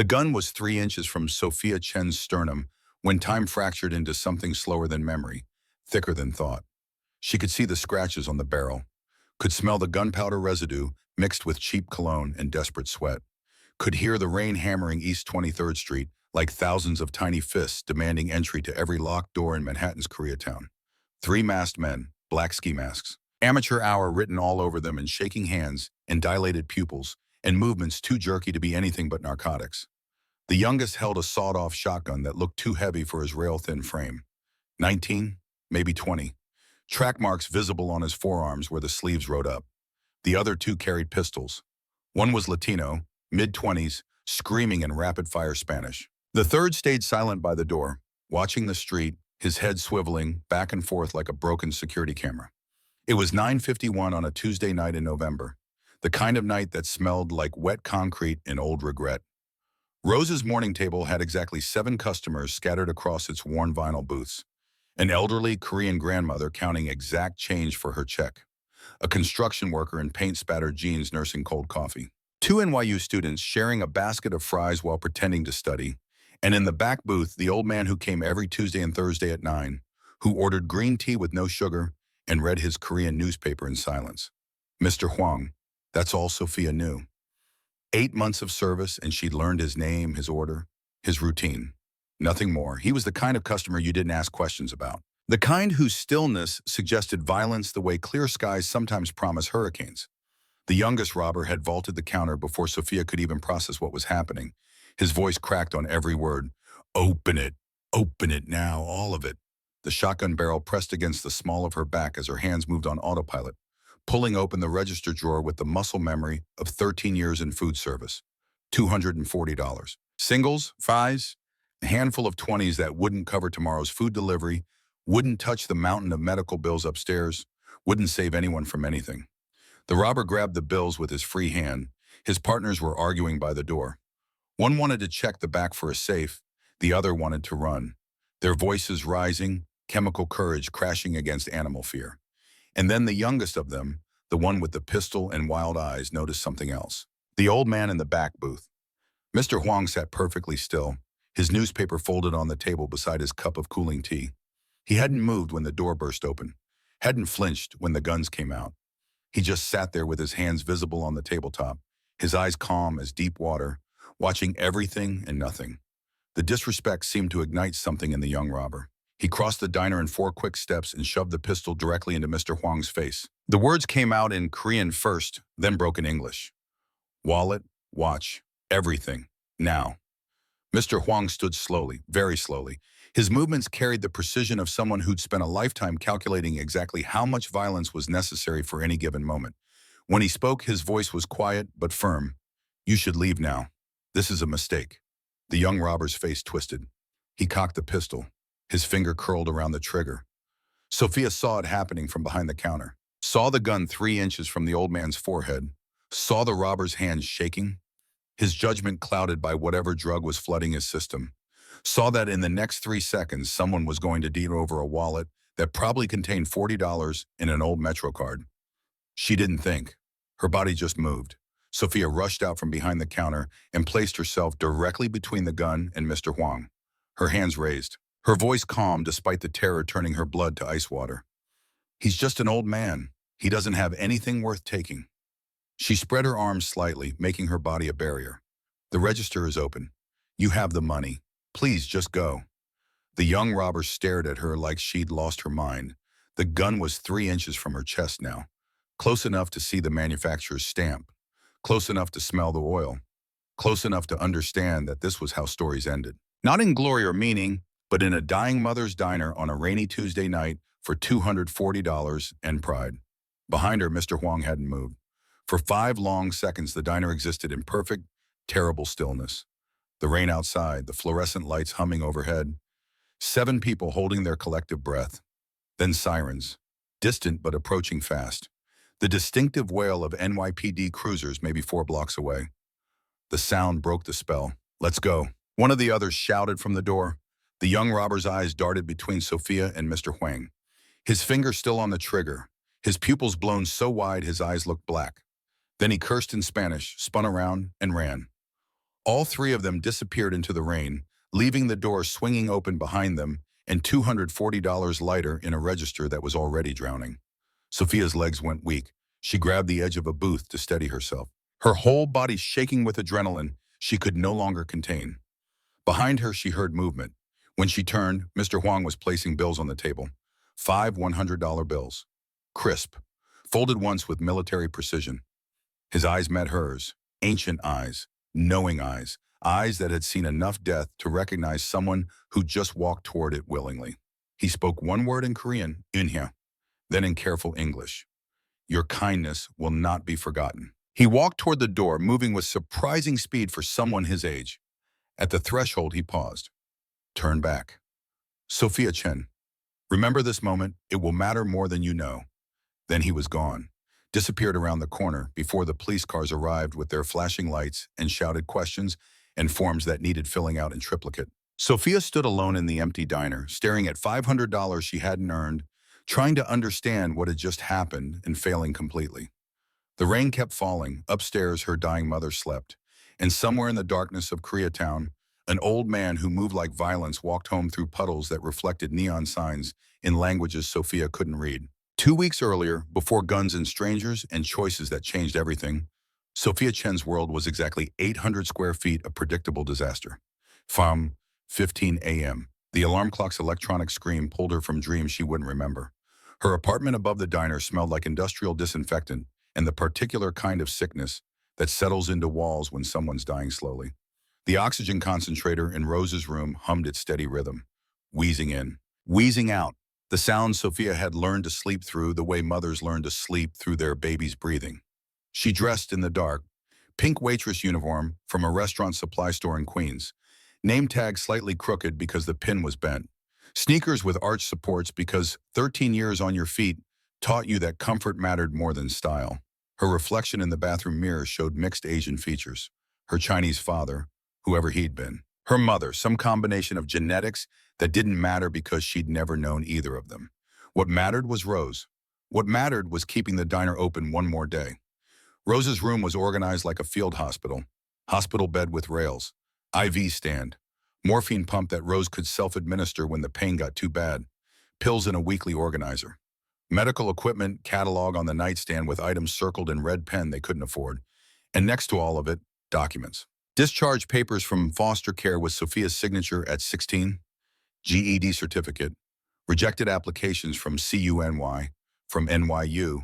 The gun was 3 inches from Sophia Chen's sternum when time fractured into something slower than memory, thicker than thought. She could see the scratches on the barrel, could smell the gunpowder residue mixed with cheap cologne and desperate sweat, could hear the rain hammering East 23rd Street like thousands of tiny fists demanding entry to every locked door in Manhattan's Koreatown. Three masked men, black ski masks, amateur hour written all over them, and shaking hands and dilated pupils and movements too jerky to be anything but narcotics. The youngest held a sawed-off shotgun that looked too heavy for his rail-thin frame. 19, maybe 20. Track marks visible on his forearms where the sleeves rode up. The other two carried pistols. One was Latino, mid-20s, screaming in rapid-fire Spanish. The third stayed silent by the door, watching the street, his head swiveling back and forth like a broken security camera. It was 9:51 on a Tuesday night in November, the kind of night that smelled like wet concrete and old regret. Rose's morning table had exactly 7 customers scattered across its worn vinyl booths. An elderly Korean grandmother counting exact change for her check. A construction worker in paint-spattered jeans nursing cold coffee. 2 NYU students sharing a basket of fries while pretending to study. And in the back booth, the old man who came every Tuesday and Thursday at 9, who ordered green tea with no sugar and read his Korean newspaper in silence. Mr. Huang, that's all Sophia knew. 8 months of service, and she'd learned his name, his order, his routine. Nothing more. He was the kind of customer you didn't ask questions about. The kind whose stillness suggested violence the way clear skies sometimes promise hurricanes. The youngest robber had vaulted the counter before Sophia could even process what was happening. His voice cracked on every word. Open it now, all of it. The shotgun barrel pressed against the small of her back as her hands moved on autopilot, pulling open the register drawer with the muscle memory of 13 years in food service. $240. Singles, fives, a handful of 20s that wouldn't cover tomorrow's food delivery, wouldn't touch the mountain of medical bills upstairs, wouldn't save anyone from anything. The robber grabbed the bills with his free hand. His partners were arguing by the door. One wanted to check the back for a safe, the other wanted to run. Their voices rising, chemical courage crashing against animal fear. And then the youngest of them, the one with the pistol and wild eyes, noticed something else. The old man in the back booth. Mr. Huang sat perfectly still, his newspaper folded on the table beside his cup of cooling tea. He hadn't moved when the door burst open, hadn't flinched when the guns came out. He just sat there with his hands visible on the tabletop, his eyes calm as deep water, watching everything and nothing. The disrespect seemed to ignite something in the young robber. He crossed the diner in 4 quick steps and shoved the pistol directly into Mr. Huang's face. The words came out in Korean first, then broken English. Wallet, watch, everything, now. Mr. Huang stood slowly, very slowly. His movements carried the precision of someone who'd spent a lifetime calculating exactly how much violence was necessary for any given moment. When he spoke, his voice was quiet but firm. You should leave now. This is a mistake. The young robber's face twisted. He cocked the pistol, his finger curled around the trigger. Sophia saw it happening from behind the counter, saw the gun 3 inches from the old man's forehead, saw the robber's hands shaking, his judgment clouded by whatever drug was flooding his system, saw that in the next 3 seconds someone was going to deed over a wallet that probably contained $40 in an old Metro card. She didn't think. Her body just moved. Sophia rushed out from behind the counter and placed herself directly between the gun and Mr. Huang, her hands raised, her voice calm despite the terror turning her blood to ice water. He's just an old man. He doesn't have anything worth taking. She spread her arms slightly, making her body a barrier. The register is open. You have the money. Please just go. The young robber stared at her like she'd lost her mind. The gun was 3 inches from her chest now, close enough to see the manufacturer's stamp, close enough to smell the oil, close enough to understand that this was how stories ended. Not in glory or meaning, but in a dying mother's diner on a rainy Tuesday night for $240 and pride. Behind her, Mr. Huang hadn't moved. For 5 long seconds, the diner existed in perfect, terrible stillness. The rain outside, the fluorescent lights humming overhead. 7 people holding their collective breath. Then sirens, distant but approaching fast. The distinctive wail of NYPD cruisers maybe 4 blocks away. The sound broke the spell. Let's go. One of the others shouted from the door. The young robber's eyes darted between Sophia and Mr. Huang. His finger still on the trigger, his pupils blown so wide his eyes looked black. Then he cursed in Spanish, spun around, and ran. All three of them disappeared into the rain, leaving the door swinging open behind them and $240 lighter in a register that was already drowning. Sophia's legs went weak. She grabbed the edge of a booth to steady herself. Her whole body shaking with adrenaline she could no longer contain. Behind her, she heard movement. When she turned, Mr. Huang was placing bills on the table. 5 $100 bills. Crisp. Folded once with military precision. His eyes met hers. Ancient eyes. Knowing eyes. Eyes that had seen enough death to recognize someone who just walked toward it willingly. He spoke one word in Korean, "Unha," then in careful English. "Your kindness will not be forgotten." He walked toward the door, moving with surprising speed for someone his age. At the threshold, he paused. Turn back. Sophia Chen. Remember this moment. It will matter more than you know. Then he was gone. Disappeared around the corner before the police cars arrived with their flashing lights and shouted questions and forms that needed filling out in triplicate. Sophia stood alone in the empty diner, staring at $500 she hadn't earned, trying to understand what had just happened and failing completely. The rain kept falling. Upstairs, her dying mother slept. And somewhere in the darkness of Koreatown, an old man who moved like violence walked home through puddles that reflected neon signs in languages Sophia couldn't read. 2 weeks earlier, before guns and strangers and choices that changed everything, Sophia Chen's world was exactly 800 square feet of predictable disaster. From 15 a.m., the alarm clock's electronic scream pulled her from dreams she wouldn't remember. Her apartment above the diner smelled like industrial disinfectant and the particular kind of sickness that settles into walls when someone's dying slowly. The oxygen concentrator in Rose's room hummed its steady rhythm, wheezing in, wheezing out, the sound Sophia had learned to sleep through the way mothers learn to sleep through their baby's breathing. She dressed in the dark, pink waitress uniform from a restaurant supply store in Queens, name tag slightly crooked because the pin was bent, sneakers with arch supports because 13 years on your feet taught you that comfort mattered more than style. Her reflection in the bathroom mirror showed mixed Asian features. Her Chinese father, whoever he'd been. Her mother, some combination of genetics that didn't matter because she'd never known either of them. What mattered was Rose. What mattered was keeping the diner open one more day. Rose's room was organized like a field hospital. Hospital bed with rails. IV stand. Morphine pump that Rose could self-administer when the pain got too bad. Pills in a weekly organizer. Medical equipment catalog on the nightstand with items circled in red pen they couldn't afford. And next to all of it, documents. Discharge papers from foster care with Sophia's signature at 16. GED certificate. Rejected applications from CUNY, from NYU,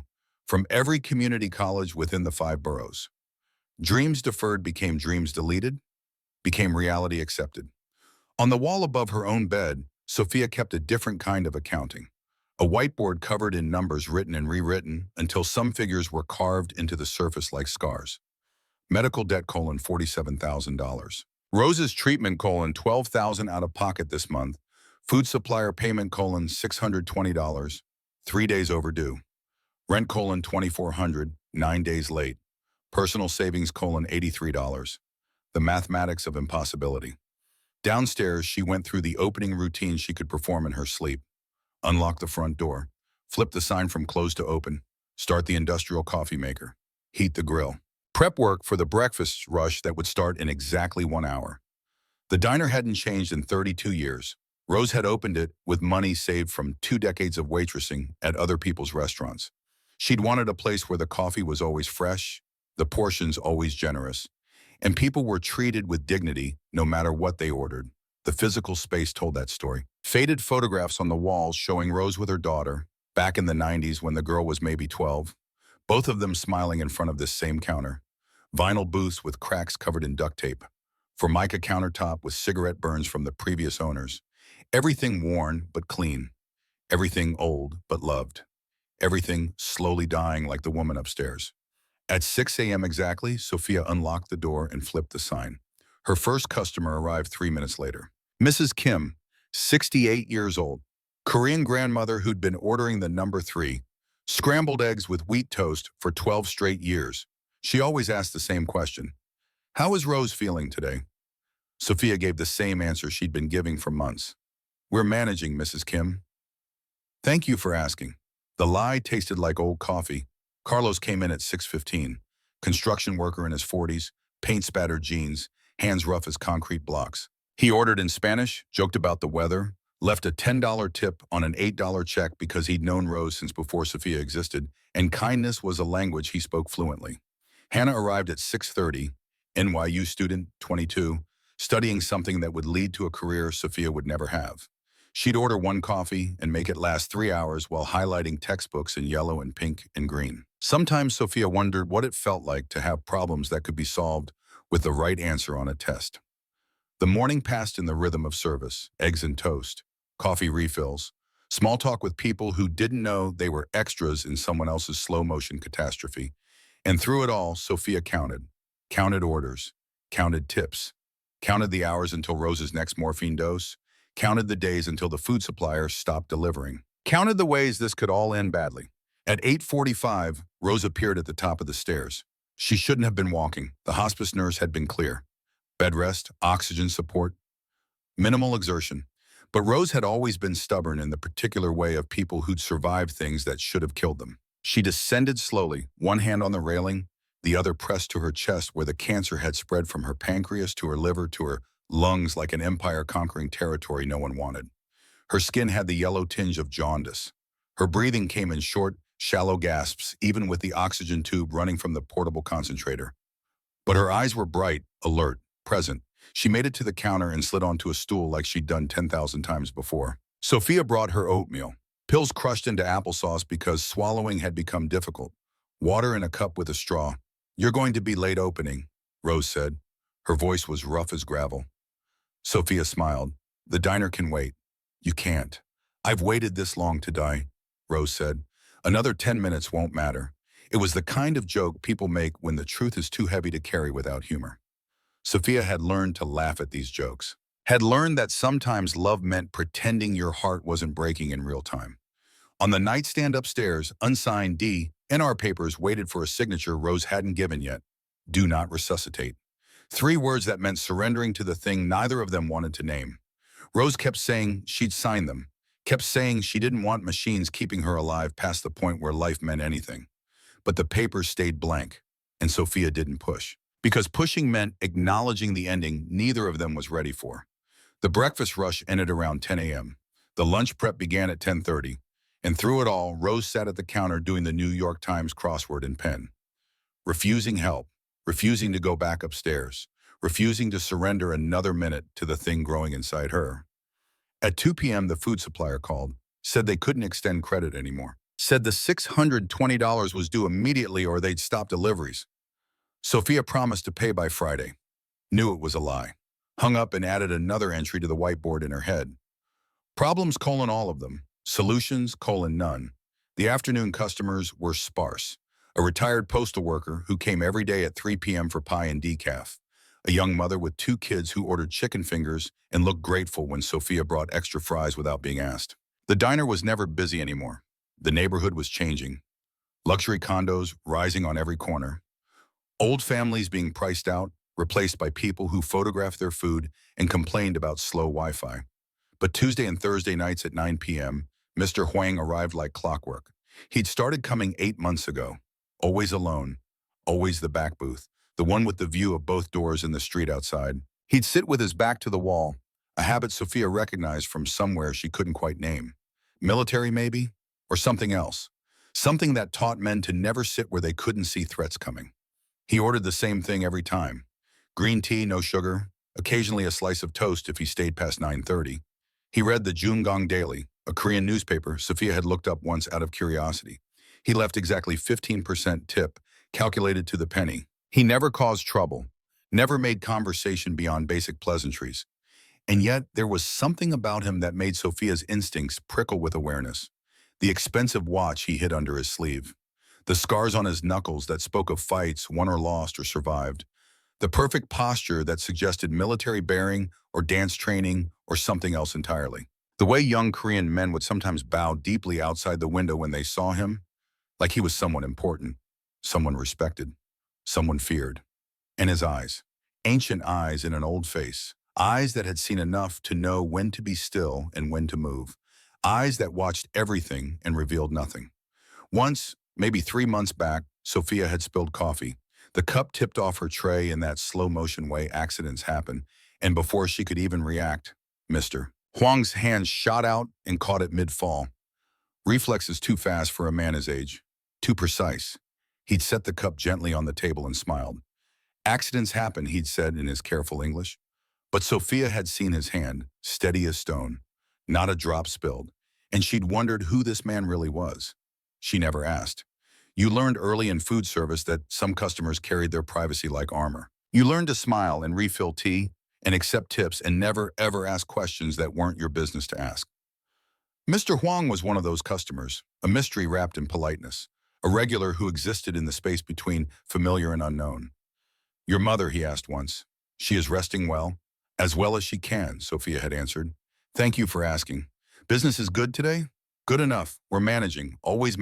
from every community college within the 5 boroughs. Dreams deferred became dreams deleted, became reality accepted. On the wall above her own bed, Sophia kept a different kind of accounting. A whiteboard covered in numbers written and rewritten until some figures were carved into the surface like scars. Medical debt $47,000. Rose's treatment $12,000 out of pocket this month. Food supplier payment $620, 3 days overdue. Rent $2,400, 9 days late. Personal savings $83. The mathematics of impossibility. Downstairs, she went through the opening routine she could perform in her sleep. Unlock the front door. Flip the sign from closed to open. Start the industrial coffee maker. Heat the grill. Prep work for the breakfast rush that would start in exactly 1 hour. The diner hadn't changed in 32 years. Rose had opened it with money saved from 2 decades of waitressing at other people's restaurants. She'd wanted a place where the coffee was always fresh, the portions always generous, and people were treated with dignity no matter what they ordered. The physical space told that story. Faded photographs on the walls showing Rose with her daughter, back in the 90s when the girl was maybe 12, both of them smiling in front of this same counter. Vinyl booths with cracks covered in duct tape. Formica countertop with cigarette burns from the previous owners. Everything worn but clean. Everything old but loved. Everything slowly dying like the woman upstairs. At 6 a.m. exactly, Sophia unlocked the door and flipped the sign. Her first customer arrived 3 minutes later. Mrs. Kim, 68 years old. Korean grandmother who'd been ordering the number 3. Scrambled eggs with wheat toast for 12 straight years. She always asked the same question. How is Rose feeling today? Sophia gave the same answer she'd been giving for months. We're managing, Mrs. Kim. Thank you for asking. The lie tasted like old coffee. Carlos came in at 6:15. Construction worker in his 40s, paint-spattered jeans, hands rough as concrete blocks. He ordered in Spanish, joked about the weather, left a $10 tip on an $8 check because he'd known Rose since before Sophia existed, and kindness was a language he spoke fluently. Hannah arrived at 6:30, NYU student, 22, studying something that would lead to a career Sophia would never have. She'd order one coffee and make it last 3 hours while highlighting textbooks in yellow and pink and green. Sometimes Sophia wondered what it felt like to have problems that could be solved with the right answer on a test. The morning passed in the rhythm of service, eggs and toast, coffee refills, small talk with people who didn't know they were extras in someone else's slow-motion catastrophe. And through it all, Sophia counted orders, counted tips, counted the hours until Rose's next morphine dose, counted the days until the food supplier stopped delivering, counted the ways this could all end badly. At 8:45, Rose appeared at the top of the stairs. She shouldn't have been walking. The hospice nurse had been clear. Bed rest, oxygen support, minimal exertion. But Rose had always been stubborn in the particular way of people who'd survived things that should have killed them. She descended slowly, one hand on the railing, the other pressed to her chest where the cancer had spread from her pancreas to her liver to her lungs like an empire conquering territory no one wanted. Her skin had the yellow tinge of jaundice. Her breathing came in short, shallow gasps, even with the oxygen tube running from the portable concentrator. But her eyes were bright, alert, present. She made it to the counter and slid onto a stool like she'd done 10,000 times before. Sophia brought her oatmeal, pills crushed into applesauce because swallowing had become difficult, water in a cup with a straw. "You're going to be late opening," Rose said. Her voice was rough as gravel. Sophia smiled. "The diner can wait." "You can't. I've waited this long to die," Rose said. "Another 10 minutes won't matter." It was the kind of joke people make when the truth is too heavy to carry without humor. Sophia had learned to laugh at these jokes, had learned that sometimes love meant pretending your heart wasn't breaking in real time. On the nightstand upstairs, unsigned D&R papers waited for a signature Rose hadn't given yet. "Do not resuscitate." 3 words that meant surrendering to the thing neither of them wanted to name. Rose kept saying she'd sign them, kept saying she didn't want machines keeping her alive past the point where life meant anything. But the papers stayed blank, and Sophia didn't push. Because pushing meant acknowledging the ending neither of them was ready for. The breakfast rush ended around 10 a.m. The lunch prep began at 10:30, and through it all, Rose sat at the counter doing the New York Times crossword in pen. Refusing help, refusing to go back upstairs, refusing to surrender another minute to the thing growing inside her. At 2 p.m., the food supplier called, said they couldn't extend credit anymore, said the $620 was due immediately or they'd stop deliveries. Sophia promised to pay by Friday. Knew it was a lie. Hung up and added another entry to the whiteboard in her head. Problems: all of them. Solutions: none. The afternoon customers were sparse. A retired postal worker who came every day at 3 p.m. for pie and decaf. A young mother with 2 kids who ordered chicken fingers and looked grateful when Sophia brought extra fries without being asked. The diner was never busy anymore. The neighborhood was changing. Luxury condos rising on every corner. Old families being priced out, replaced by people who photographed their food and complained about slow Wi-Fi. But Tuesday and Thursday nights at 9 p.m., Mr. Huang arrived like clockwork. He'd started coming 8 months ago. Always alone. Always the back booth, the one with the view of both doors and the street outside. He'd sit with his back to the wall, a habit Sophia recognized from somewhere she couldn't quite name. Military, maybe? Or something else. Something that taught men to never sit where they couldn't see threats coming. He ordered the same thing every time. Green tea, no sugar, occasionally a slice of toast if he stayed past 9:30. He read the Jungang Daily, a Korean newspaper Sophia had looked up once out of curiosity. He left exactly 15% tip, calculated to the penny. He never caused trouble, never made conversation beyond basic pleasantries. And yet there was something about him that made Sophia's instincts prickle with awareness. The expensive watch he hid under his sleeve. The scars on his knuckles that spoke of fights won or lost or survived. The perfect posture that suggested military bearing or dance training or something else entirely. The way young Korean men would sometimes bow deeply outside the window when they saw him, like he was someone important, someone respected, someone feared. And his eyes, ancient eyes in an old face, eyes that had seen enough to know when to be still and when to move, eyes that watched everything and revealed nothing. Once, maybe 3 months back, Sophia had spilled coffee. The cup tipped off her tray in that slow-motion way accidents happen, and before she could even react, Mr. Huang's hand shot out and caught it mid-fall. Reflexes too fast for a man his age. Too precise. He'd set the cup gently on the table and smiled. Accidents happen, he'd said in his careful English. But Sophia had seen his hand, steady as stone. Not a drop spilled. And she'd wondered who this man really was. She never asked. You learned early in food service that some customers carried their privacy like armor. You learned to smile and refill tea and accept tips and never, ever ask questions that weren't your business to ask. Mr. Huang was one of those customers, a mystery wrapped in politeness, a regular who existed in the space between familiar and unknown. Your mother, he asked once. She is resting well? As well as she can, Sophia had answered. Thank you for asking. Business is good today? Good enough. We're managing, always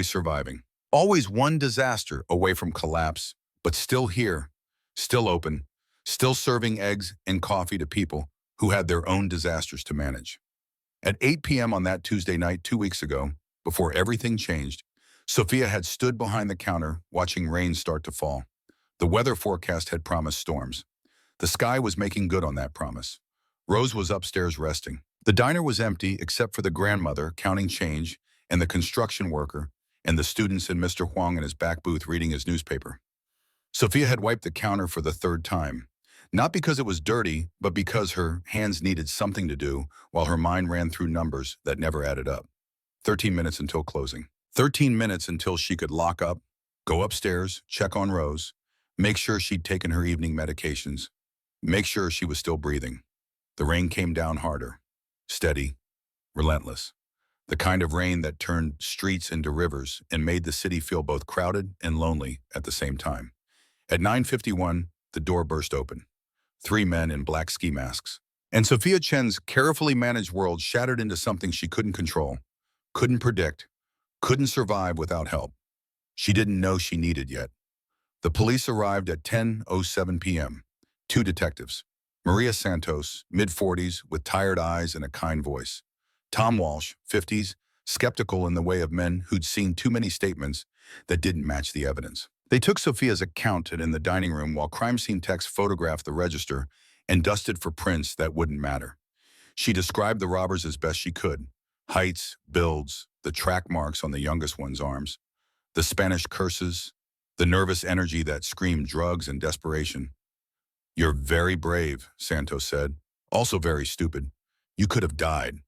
surviving. Always one disaster away from collapse, but still here, still open, still serving eggs and coffee to people who had their own disasters to manage. At 8 p.m. on that Tuesday night 2 weeks ago, before everything changed, Sophia had stood behind the counter watching rain start to fall. The weather forecast had promised storms. The sky was making good on that promise. Rose was upstairs resting. The diner was empty except for the grandmother counting change and the construction worker and the students and Mr. Huang in his back booth reading his newspaper. Sophia had wiped the counter for the third time. Not because it was dirty, but because her hands needed something to do while her mind ran through numbers that never added up. 13 minutes until closing. 13 minutes until she could lock up, go upstairs, check on Rose, make sure she'd taken her evening medications, make sure she was still breathing. The rain came down harder, steady, relentless. The kind of rain that turned streets into rivers and made the city feel both crowded and lonely at the same time. At 9:51, the door burst open. 3 men in black ski masks. And Sophia Chen's carefully managed world shattered into something she couldn't control, couldn't predict, couldn't survive without help. She didn't know she needed yet. The police arrived at 10:07 p.m. 2 detectives. Maria Santos, mid-40s, with tired eyes and a kind voice. Tom Walsh, 50s, skeptical in the way of men who'd seen too many statements that didn't match the evidence. They took Sophia's account in the dining room while crime scene techs photographed the register and dusted for prints that wouldn't matter. She described the robbers as best she could. Heights, builds, the track marks on the youngest one's arms, the Spanish curses, the nervous energy that screamed drugs and desperation. You're very brave, Santos said. Also very stupid. You could have died.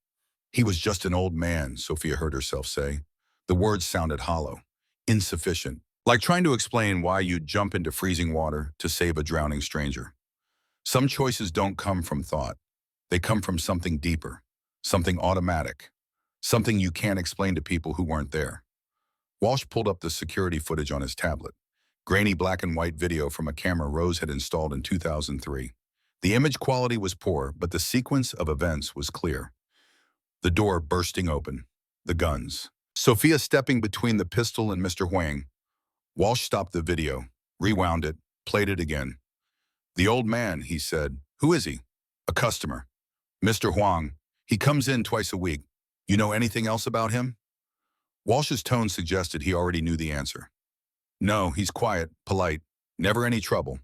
He was just an old man, Sophia heard herself say. The words sounded hollow, insufficient. Like trying to explain why you'd jump into freezing water to save a drowning stranger. Some choices don't come from thought. They come from something deeper, something automatic, something you can't explain to people who weren't there. Walsh pulled up the security footage on his tablet. Grainy black and white video from a camera Rose had installed in 2003. The image quality was poor, but the sequence of events was clear. The door bursting open. The guns. Sophia stepping between the pistol and Mr. Huang. Walsh stopped the video, rewound it, played it again. The old man, he said. Who is he? A customer. Mr. Huang. He comes in twice a week. You know anything else about him? Walsh's tone suggested he already knew the answer. No, he's quiet, polite, never any trouble.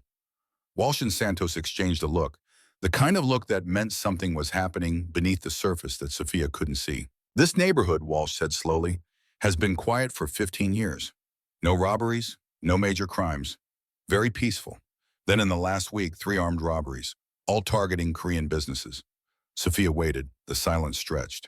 Walsh and Santos exchanged a look, the kind of look that meant something was happening beneath the surface that Sophia couldn't see. This neighborhood, Walsh said slowly, has been quiet for 15 years. No robberies, no major crimes. Very peaceful. Then in the last week, 3 armed robberies, all targeting Korean businesses. Sophia waited, the silence stretched.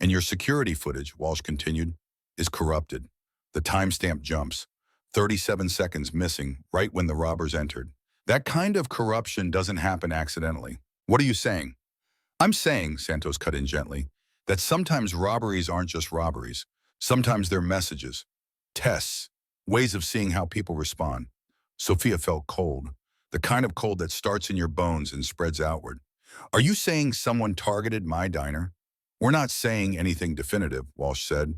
And your security footage, Walsh continued, is corrupted. The timestamp jumps. 37 seconds missing right when the robbers entered. That kind of corruption doesn't happen accidentally. What are you saying? I'm saying, Santos cut in gently, that sometimes robberies aren't just robberies. Sometimes they're messages, tests, ways of seeing how people respond. Sophia felt cold, the kind of cold that starts in your bones and spreads outward. Are you saying someone targeted my diner? We're not saying anything definitive, Walsh said.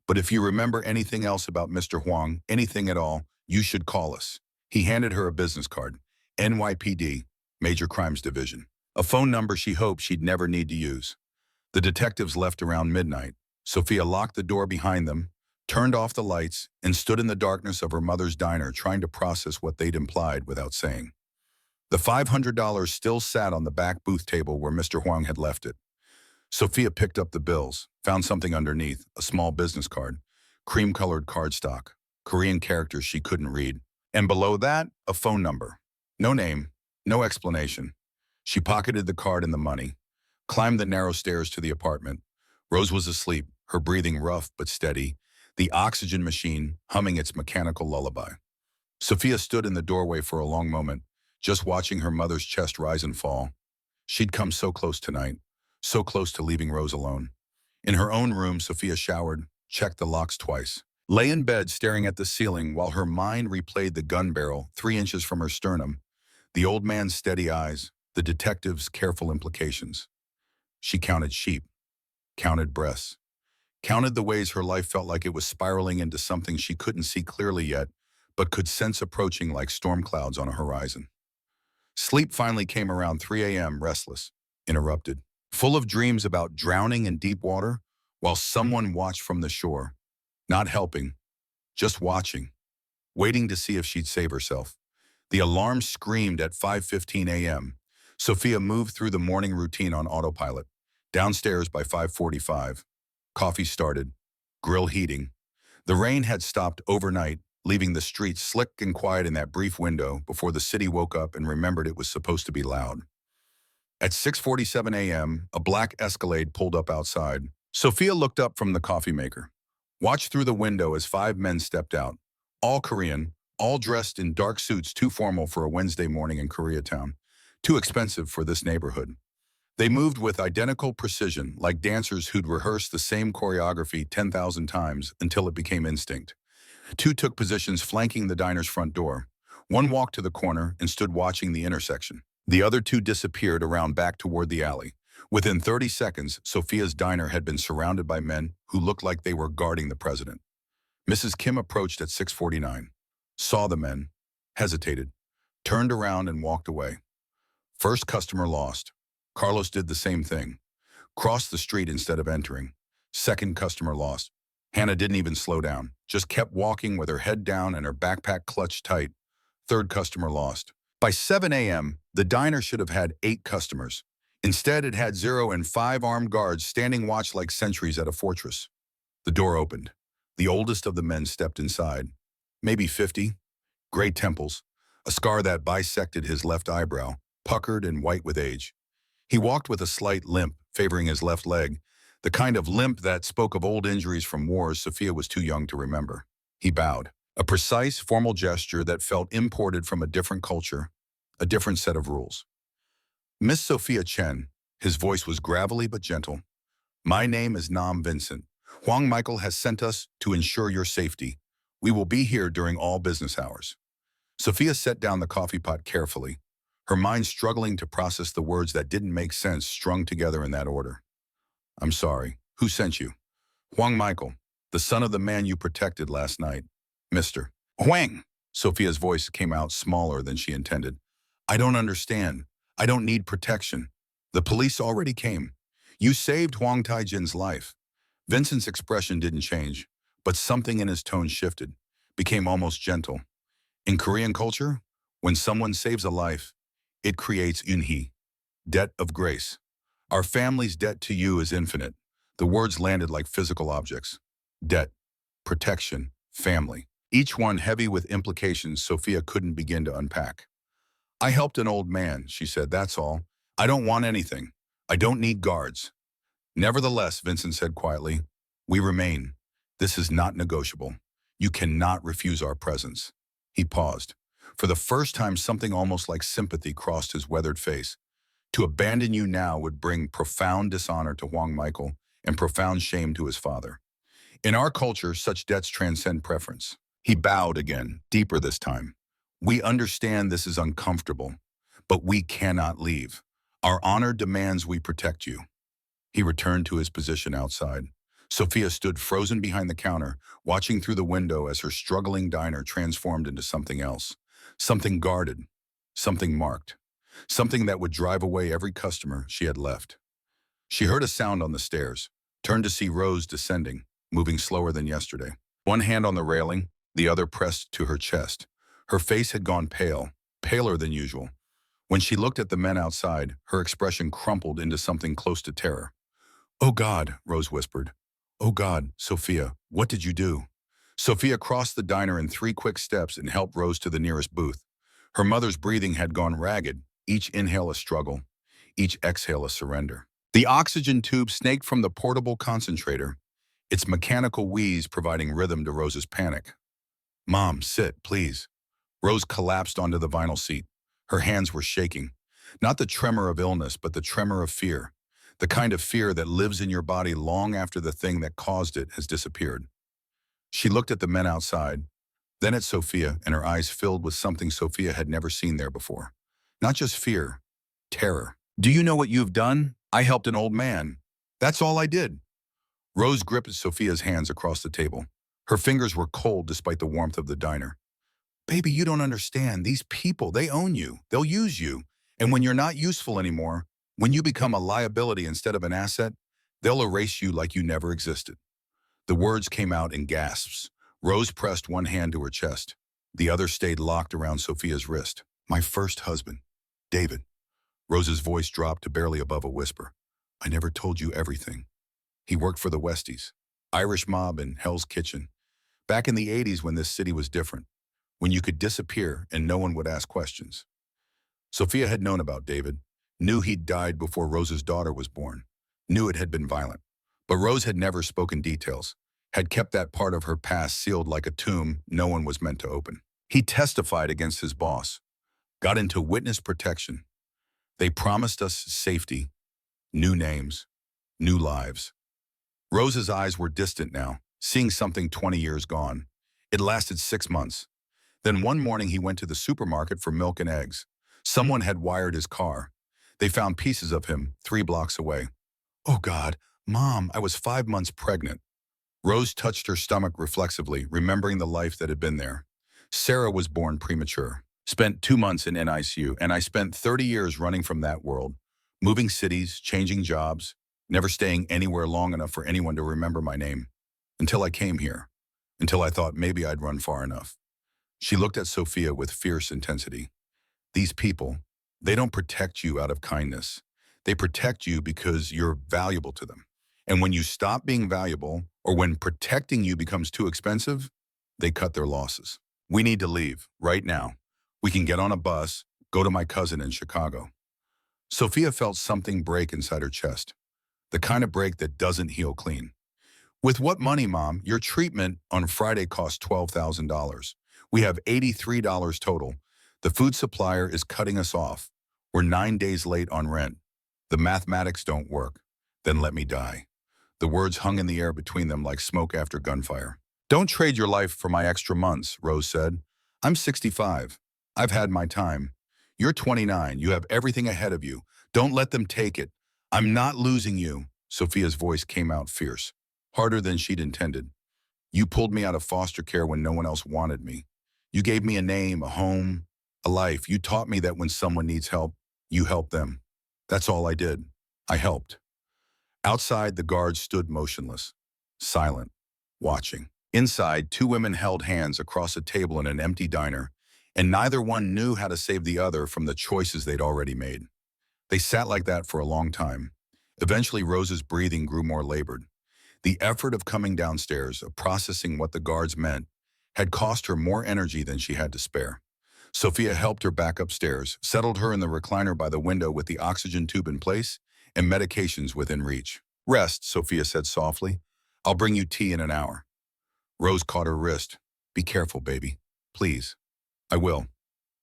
But if you remember anything else about Mr. Huang, anything at all, you should call us. He handed her a business card. NYPD, Major Crimes Division. A phone number she hoped she'd never need to use. The detectives left around midnight. Sophia locked the door behind them, turned off the lights, and stood in the darkness of her mother's diner trying to process what they'd implied without saying. The $500 still sat on the back booth table where Mr. Huang had left it. Sophia picked up the bills, found something underneath, a small business card, cream-colored cardstock, Korean characters she couldn't read, and below that, a phone number. No name, no explanation. She pocketed the card and the money, climbed the narrow stairs to the apartment. Rose was asleep, her breathing rough but steady, the oxygen machine humming its mechanical lullaby. Sophia stood in the doorway for a long moment, just watching her mother's chest rise and fall. She'd come so close tonight, so close to leaving Rose alone. In her own room, Sophia showered, checked the locks twice, lay in bed staring at the ceiling while her mind replayed the gun barrel 3 inches from her sternum, the old man's steady eyes, the detective's careful implications. She counted sheep, counted breasts, counted the ways her life felt like it was spiraling into something she couldn't see clearly yet, but could sense approaching like storm clouds on a horizon. Sleep finally came around 3 a.m., restless, interrupted, full of dreams about drowning in deep water while someone watched from the shore, not helping, just watching, waiting to see if she'd save herself. The alarm screamed at 5:15 a.m. Sophia moved through the morning routine on autopilot. Downstairs by 5:45. Coffee started, grill heating. The rain had stopped overnight, leaving the streets slick and quiet in that brief window before the city woke up and remembered it was supposed to be loud. At 6:47 a.m., a black Escalade pulled up outside. Sophia looked up from the coffee maker, watched through the window as 5 men stepped out, all Korean, all dressed in dark suits too formal for a Wednesday morning in Koreatown, too expensive for this neighborhood. They moved with identical precision, like dancers who'd rehearsed the same choreography 10,000 times until it became instinct. Two took positions flanking the diner's front door. One walked to the corner and stood watching the intersection. The other two disappeared around back toward the alley. Within 30 seconds, Sophia's diner had been surrounded by men who looked like they were guarding the president. Mrs. Kim approached at 6:49, saw the men, hesitated, turned around and walked away. First customer lost. Carlos did the same thing. Crossed the street instead of entering. Second customer lost. Hannah didn't even slow down, just kept walking with her head down and her backpack clutched tight. Third customer lost. By 7 a.m., the diner should have had 8 customers. Instead, it had 0 and 5 armed guards standing watch like sentries at a fortress. The door opened. The oldest of the men stepped inside. Maybe 50. Gray temples, a scar that bisected his left eyebrow, puckered and white with age. He walked with a slight limp, favoring his left leg, the kind of limp that spoke of old injuries from wars Sophia was too young to remember. He bowed, a precise, formal gesture that felt imported from a different culture, a different set of rules. Miss Sophia Chen, his voice was gravelly but gentle. My name is Nam Vincent. Huang Michael has sent us to ensure your safety. We will be here during all business hours. Sophia set down the coffee pot carefully, her mind struggling to process the words that didn't make sense strung together in that order. I'm sorry. Who sent you? Huang Michael, the son of the man you protected last night. Mr. Huang! Sophia's voice came out smaller than she intended. I don't understand. I don't need protection. The police already came. You saved Huang Taijin's life. Vincent's expression didn't change, but something in his tone shifted, became almost gentle. In Korean culture, when someone saves a life, it creates unhee, debt of grace. Our family's debt to you is infinite. The words landed like physical objects. Debt, protection, family. Each one heavy with implications Sophia couldn't begin to unpack. I helped an old man, she said, that's all. I don't want anything. I don't need guards. Nevertheless, Vincent said quietly, we remain. This is not negotiable. You cannot refuse our presence. He paused. For the first time, something almost like sympathy crossed his weathered face. To abandon you now would bring profound dishonor to Huang Michael and profound shame to his father. In our culture, such debts transcend preference. He bowed again, deeper this time. We understand this is uncomfortable, but we cannot leave. Our honor demands we protect you. He returned to his position outside. Sophia stood frozen behind the counter, watching through the window as her struggling diner transformed into something else. Something guarded, something marked, something that would drive away every customer she had left. She heard a sound on the stairs, turned to see Rose descending, moving slower than yesterday. One hand on the railing, the other pressed to her chest. Her face had gone pale, paler than usual. When she looked at the men outside, her expression crumpled into something close to terror. "Oh God," Rose whispered. "Oh God, Sophia, what did you do?" Sophia crossed the diner in 3 quick steps and helped Rose to the nearest booth. Her mother's breathing had gone ragged, each inhale a struggle, each exhale a surrender. The oxygen tube snaked from the portable concentrator, its mechanical wheeze providing rhythm to Rose's panic. "Mom, sit, please." Rose collapsed onto the vinyl seat. Her hands were shaking. Not the tremor of illness, but the tremor of fear. The kind of fear that lives in your body long after the thing that caused it has disappeared. She looked at the men outside, then at Sophia, and her eyes filled with something Sophia had never seen there before. Not just fear, terror. "Do you know what you've done? I helped an old man. That's all I did." Rose gripped Sophia's hands across the table. Her fingers were cold despite the warmth of the diner. "Baby, you don't understand. These people, they own you. They'll use you. And when you're not useful anymore, when you become a liability instead of an asset, they'll erase you like you never existed." The words came out in gasps. Rose pressed one hand to her chest. The other stayed locked around Sophia's wrist. "My first husband, David." Rose's voice dropped to barely above a whisper. "I never told you everything. He worked for the Westies, Irish mob in Hell's Kitchen. Back in the 80s when this city was different, when you could disappear and no one would ask questions." Sophia had known about David, knew he'd died before Rose's daughter was born, knew it had been violent. But Rose had never spoken details, had kept that part of her past sealed like a tomb no one was meant to open. He testified against his boss, got into witness protection. They promised us safety, new names, new lives. Rose's eyes were distant now, seeing something 20 years gone. It lasted 6 months. Then one morning he went to the supermarket for milk and eggs. Someone had wired his car. They found pieces of him 3 blocks away. "Oh God, Mom, I was 5 months pregnant." Rose touched her stomach reflexively, remembering the life that had been there. Sarah was born premature, spent 2 months in NICU, and I spent 30 years running from that world, moving cities, changing jobs, never staying anywhere long enough for anyone to remember my name. Until I came here, until I thought maybe I'd run far enough. She looked at Sophia with fierce intensity. "These people, they don't protect you out of kindness. They protect you because you're valuable to them. And when you stop being valuable, or when protecting you becomes too expensive, they cut their losses. We need to leave, right now. We can get on a bus, go to my cousin in Chicago." Sophia felt something break inside her chest, the kind of break that doesn't heal clean. "With what money, Mom? Your treatment on Friday cost $12,000. We have $83 total. The food supplier is cutting us off. We're 9 days late on rent. The mathematics don't work. Then let me die." The words hung in the air between them like smoke after gunfire. "Don't trade your life for my extra months," Rose said. "I'm 65. I've had my time. You're 29. You have everything ahead of you. Don't let them take it. I'm not losing you." Sophia's voice came out fierce, harder than she'd intended. "You pulled me out of foster care when no one else wanted me. You gave me a name, a home, a life. You taught me that when someone needs help, you help them. That's all I did. I helped." Outside, the guards stood motionless, silent, watching. Inside, 2 women held hands across a table in an empty diner, and neither one knew how to save the other from the choices they'd already made. They sat like that for a long time. Eventually, Rose's breathing grew more labored. The effort of coming downstairs, of processing what the guards meant, had cost her more energy than she had to spare. Sophia helped her back upstairs, settled her in the recliner by the window with the oxygen tube in place and medications within reach. "Rest," Sophia said softly. "I'll bring you tea in an hour." Rose caught her wrist. "Be careful, baby. Please." "I will."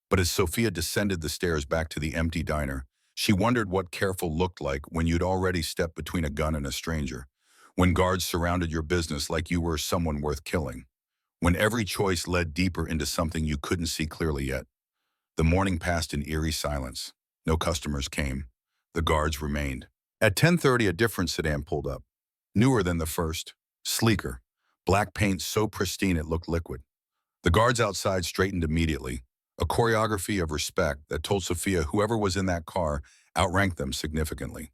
But as Sophia descended the stairs back to the empty diner, she wondered what careful looked like when you'd already stepped between a gun and a stranger, when guards surrounded your business like you were someone worth killing, when every choice led deeper into something you couldn't see clearly yet. The morning passed in eerie silence. No customers came. The guards remained. At 10:30, a different sedan pulled up. Newer than the first, sleeker, black paint so pristine it looked liquid. The guards outside straightened immediately, a choreography of respect that told Sophia whoever was in that car outranked them significantly.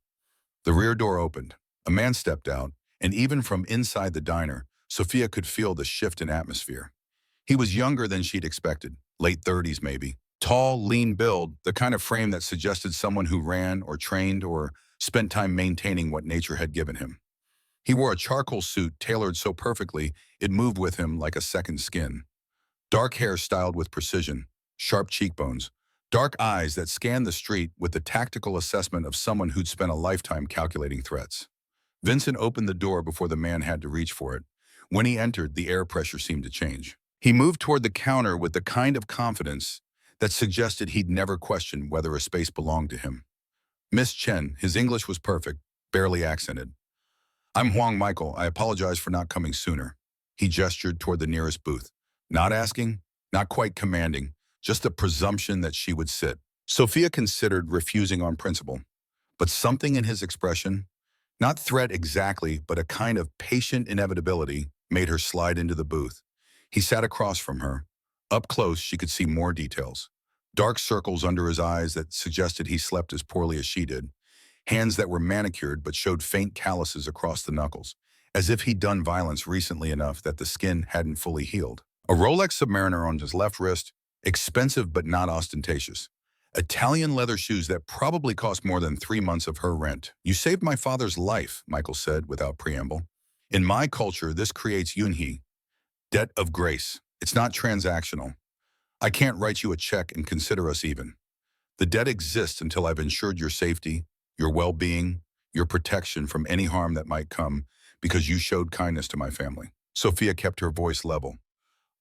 The rear door opened. A man stepped out, and even from inside the diner, Sophia could feel the shift in atmosphere. He was younger than she'd expected, late 30s maybe. Tall, lean build, the kind of frame that suggested someone who ran or trained or spent time maintaining what nature had given him. He wore a charcoal suit tailored so perfectly it moved with him like a second skin. Dark hair styled with precision, sharp cheekbones, dark eyes that scanned the street with the tactical assessment of someone who'd spent a lifetime calculating threats. Vincent opened the door before the man had to reach for it. When he entered, the air pressure seemed to change. He moved toward the counter with the kind of confidence that suggested he'd never question whether a space belonged to him. Miss Chen, his English was perfect, barely accented. I'm Huang Michael. I apologize for not coming sooner. He gestured toward the nearest booth. Not asking, not quite commanding, just the presumption that she would sit. Sophia considered refusing on principle, but something in his expression, not threat exactly, but a kind of patient inevitability, made her slide into the booth. He sat across from her. Up close, she could see more details. Dark circles under his eyes that suggested he slept as poorly as she did. Hands that were manicured but showed faint calluses across the knuckles, as if he'd done violence recently enough that the skin hadn't fully healed. A Rolex Submariner on his left wrist, expensive but not ostentatious. Italian leather shoes that probably cost more than 3 months of her rent. You saved my father's life, Michael said without preamble. In my culture, this creates yunhe, debt of grace. It's not transactional. I can't write you a check and consider us even. The debt exists until I've ensured your safety, your well-being, your protection from any harm that might come because you showed kindness to my family. Sophia kept her voice level.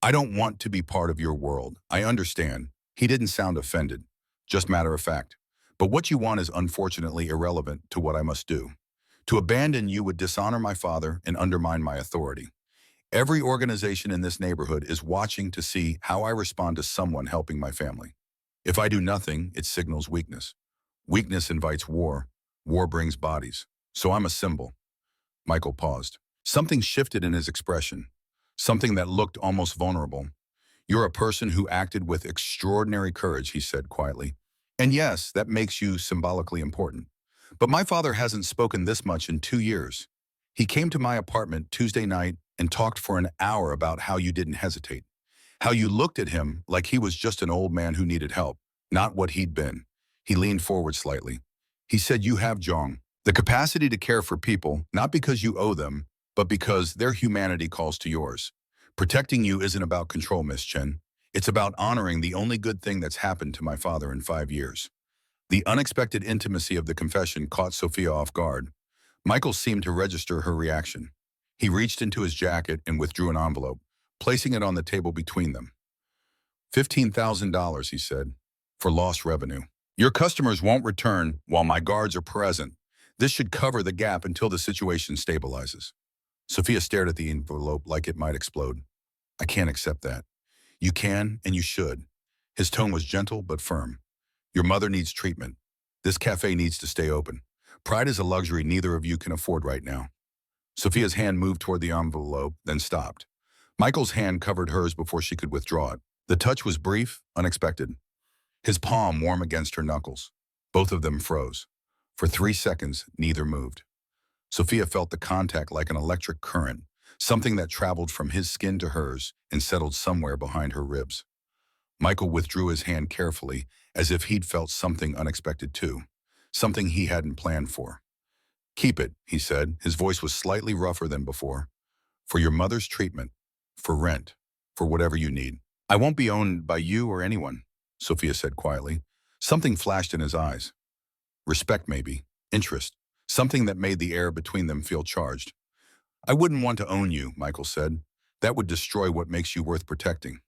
I don't want to be part of your world. I understand. He didn't sound offended, just matter of fact. But what you want is unfortunately irrelevant to what I must do. To abandon you would dishonor my father and undermine my authority. Every organization in this neighborhood is watching to see how I respond to someone helping my family. If I do nothing, it signals weakness. Weakness invites war. War brings bodies. So I'm a symbol. Michael paused. Something shifted in his expression. Something that looked almost vulnerable. You're a person who acted with extraordinary courage, he said quietly. And yes, that makes you symbolically important. But my father hasn't spoken this much in 2 years. He came to my apartment Tuesday night and talked for an hour about how you didn't hesitate. How you looked at him like he was just an old man who needed help, not what he'd been. He leaned forward slightly. He said, you have, Zhang, the capacity to care for people, not because you owe them, but because their humanity calls to yours. Protecting you isn't about control, Miss Chen. It's about honoring the only good thing that's happened to my father in 5 years. The unexpected intimacy of the confession caught Sophia off guard. Michael seemed to register her reaction. He reached into his jacket and withdrew an envelope, placing it on the table between them. $15,000, he said, for lost revenue. Your customers won't return while my guards are present. This should cover the gap until the situation stabilizes. Sophia stared at the envelope like it might explode. I can't accept that. You can and you should. His tone was gentle but firm. Your mother needs treatment. This cafe needs to stay open. Pride is a luxury neither of you can afford right now. Sophia's hand moved toward the envelope, then stopped. Michael's hand covered hers before she could withdraw it. The touch was brief, unexpected. His palm warm against her knuckles. Both of them froze. For 3 seconds, neither moved. Sophia felt the contact like an electric current, something that traveled from his skin to hers and settled somewhere behind her ribs. Michael withdrew his hand carefully, as if he'd felt something unexpected too, something he hadn't planned for. Keep it, he said. His voice was slightly rougher than before. For your mother's treatment, for rent, for whatever you need. I won't be owned by you or anyone, Sophia said quietly. Something flashed in his eyes. Respect maybe, interest, something that made the air between them feel charged. I wouldn't want to own you, Michael said. That would destroy what makes you worth protecting.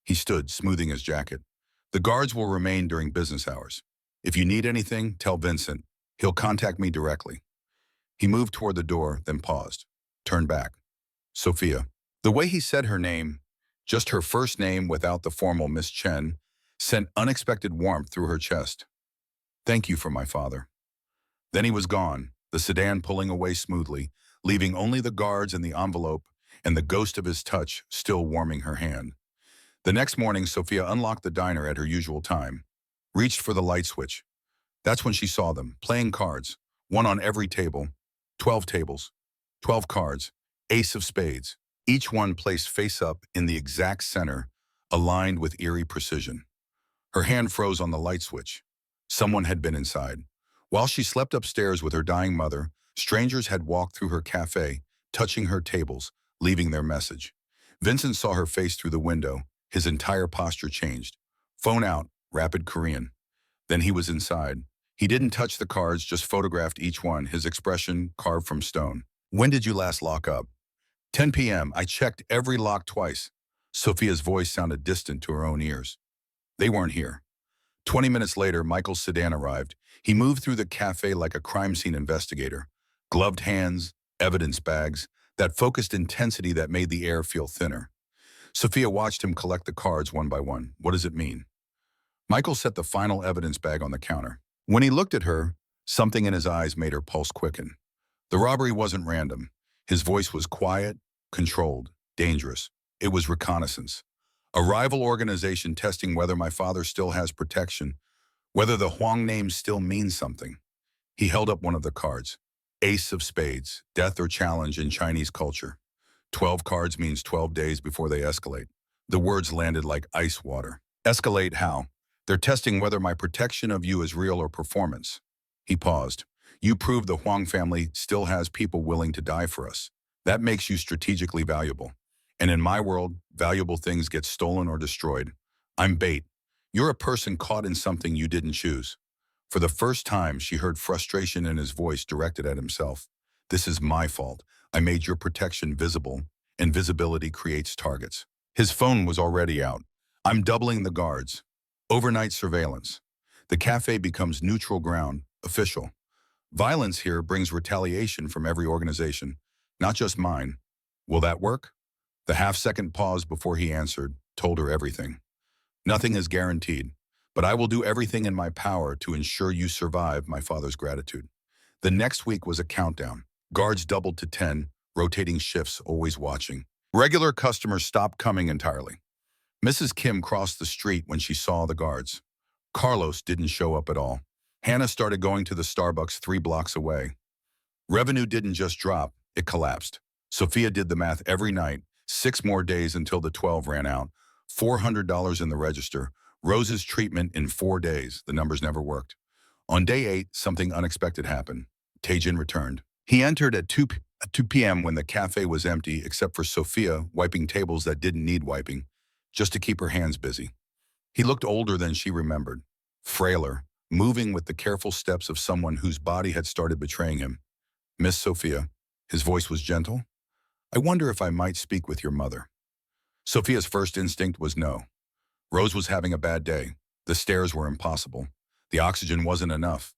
He stood, smoothing his jacket. The guards will remain during business hours. If you need anything, tell Vincent. He'll contact me directly. He moved toward the door, then paused, turned back. Sophia. The way he said her name, just her first name without the formal Miss Chen, sent unexpected warmth through her chest. Thank you for my father. Then he was gone, the sedan pulling away smoothly, leaving only the guards and the envelope and the ghost of his touch still warming her hand. The next morning, Sophia unlocked the diner at her usual time, reached for the light switch. That's when she saw them, playing cards, one on every table, 12 tables, 12 cards, ace of spades. each one placed face up in the exact center, aligned with eerie precision. Her hand froze on the light switch. Someone had been inside. While she slept upstairs with her dying mother, strangers had walked through her cafe, touching her tables, leaving their message. Vincent saw her face through the window. His entire posture changed. Phone out, rapid Korean. Then he was inside. He didn't touch the cards, just photographed each one, his expression carved from stone. When did you last lock up? 10 p.m. I checked every lock twice. Sophia's voice sounded distant to her own ears. They weren't here. 20 minutes later, Michael's sedan arrived. He moved through the cafe like a crime scene investigator. Gloved hands, evidence bags, that focused intensity that made the air feel thinner. Sophia watched him collect the cards one by one. What does it mean? Michael set the final evidence bag on the counter. When he looked at her, something in his eyes made her pulse quicken. The robbery wasn't random. His voice was quiet, controlled, dangerous. It was reconnaissance. A rival organization testing whether my father still has protection, whether the Huang name still means something. He held up one of the cards. Ace of Spades, death or challenge in Chinese culture. 12 cards means 12 days before they escalate. The words landed like ice water. Escalate how? They're testing whether my protection of you is real or performance. He paused. You prove the Huang family still has people willing to die for us. That makes you strategically valuable. And in my world, valuable things get stolen or destroyed. I'm bait. You're a person caught in something you didn't choose. For the first time, she heard frustration in his voice directed at himself. This is my fault. I made your protection visible, and visibility creates targets. His phone was already out. I'm doubling the guards. Overnight surveillance. The cafe becomes neutral ground, official. Violence here brings retaliation from every organization, not just mine. Will that work? The half-second pause before he answered told her everything. Nothing is guaranteed, but I will do everything in my power to ensure you survive my father's gratitude. The next week was a countdown. Guards doubled to 10, rotating shifts, always watching. Regular customers stopped coming entirely. Mrs. Kim crossed the street when she saw the guards. Carlos didn't show up at all. Hannah started going to the Starbucks 3 blocks away. Revenue didn't just drop, it collapsed. Sophia did the math every night, 6 more days until the 12 ran out. $400 in the register. Rose's treatment in 4 days. The numbers never worked. On day 8, something unexpected happened. Taejin returned. He entered at 2 p.m. when the cafe was empty except for Sophia wiping tables that didn't need wiping, just to keep her hands busy. He looked older than she remembered, frailer, moving with the careful steps of someone whose body had started betraying him. Miss Sophia, his voice was gentle. I wonder if I might speak with your mother. Sophia's first instinct was no. Rose was having a bad day. The stairs were impossible. The oxygen wasn't enough.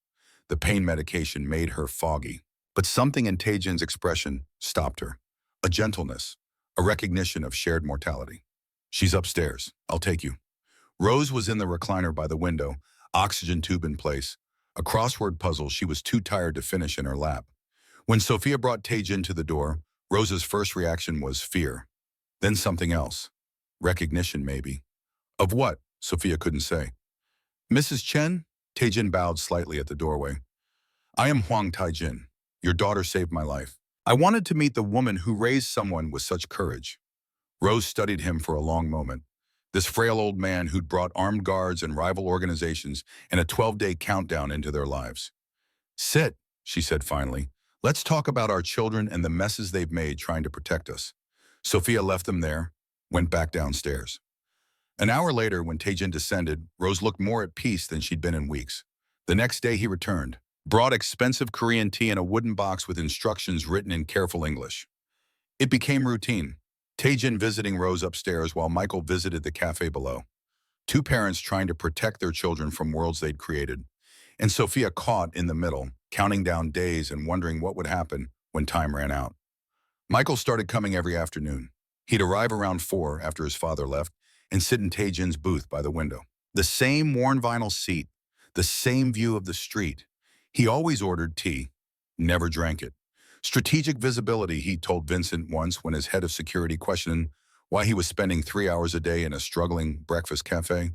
The pain medication made her foggy. But something in Taejin's expression stopped her. A gentleness, a recognition of shared mortality. She's upstairs. I'll take you. Rose was in the recliner by the window, oxygen tube in place. A crossword puzzle she was too tired to finish in her lap. When Sophia brought Taejin to the door, Rose's first reaction was fear. Then something else. Recognition, maybe. Of what? Sophia couldn't say. Mrs. Chen? Taejin bowed slightly at the doorway. I am Huang Taejin. Your daughter saved my life. I wanted to meet the woman who raised someone with such courage. Rose studied him for a long moment. This frail old man who'd brought armed guards and rival organizations and a 12-day countdown into their lives. Sit, she said finally. Let's talk about our children and the messes they've made trying to protect us. Sophia left them there, went back downstairs. An hour later, when Taejin descended, Rose looked more at peace than she'd been in weeks. The next day he returned, brought expensive Korean tea in a wooden box with instructions written in careful English. It became routine. Taejin visiting Rose upstairs while Michael visited the cafe below. 2 parents trying to protect their children from worlds they'd created. And Sophia caught in the middle, counting down days and wondering what would happen when time ran out. Michael started coming every afternoon. He'd arrive around 4 after his father left and sit in Taejin's booth by the window. The same worn vinyl seat, the same view of the street. He always ordered tea, never drank it. Strategic visibility, he told Vincent once when his head of security questioned why he was spending 3 hours a day in a struggling breakfast cafe.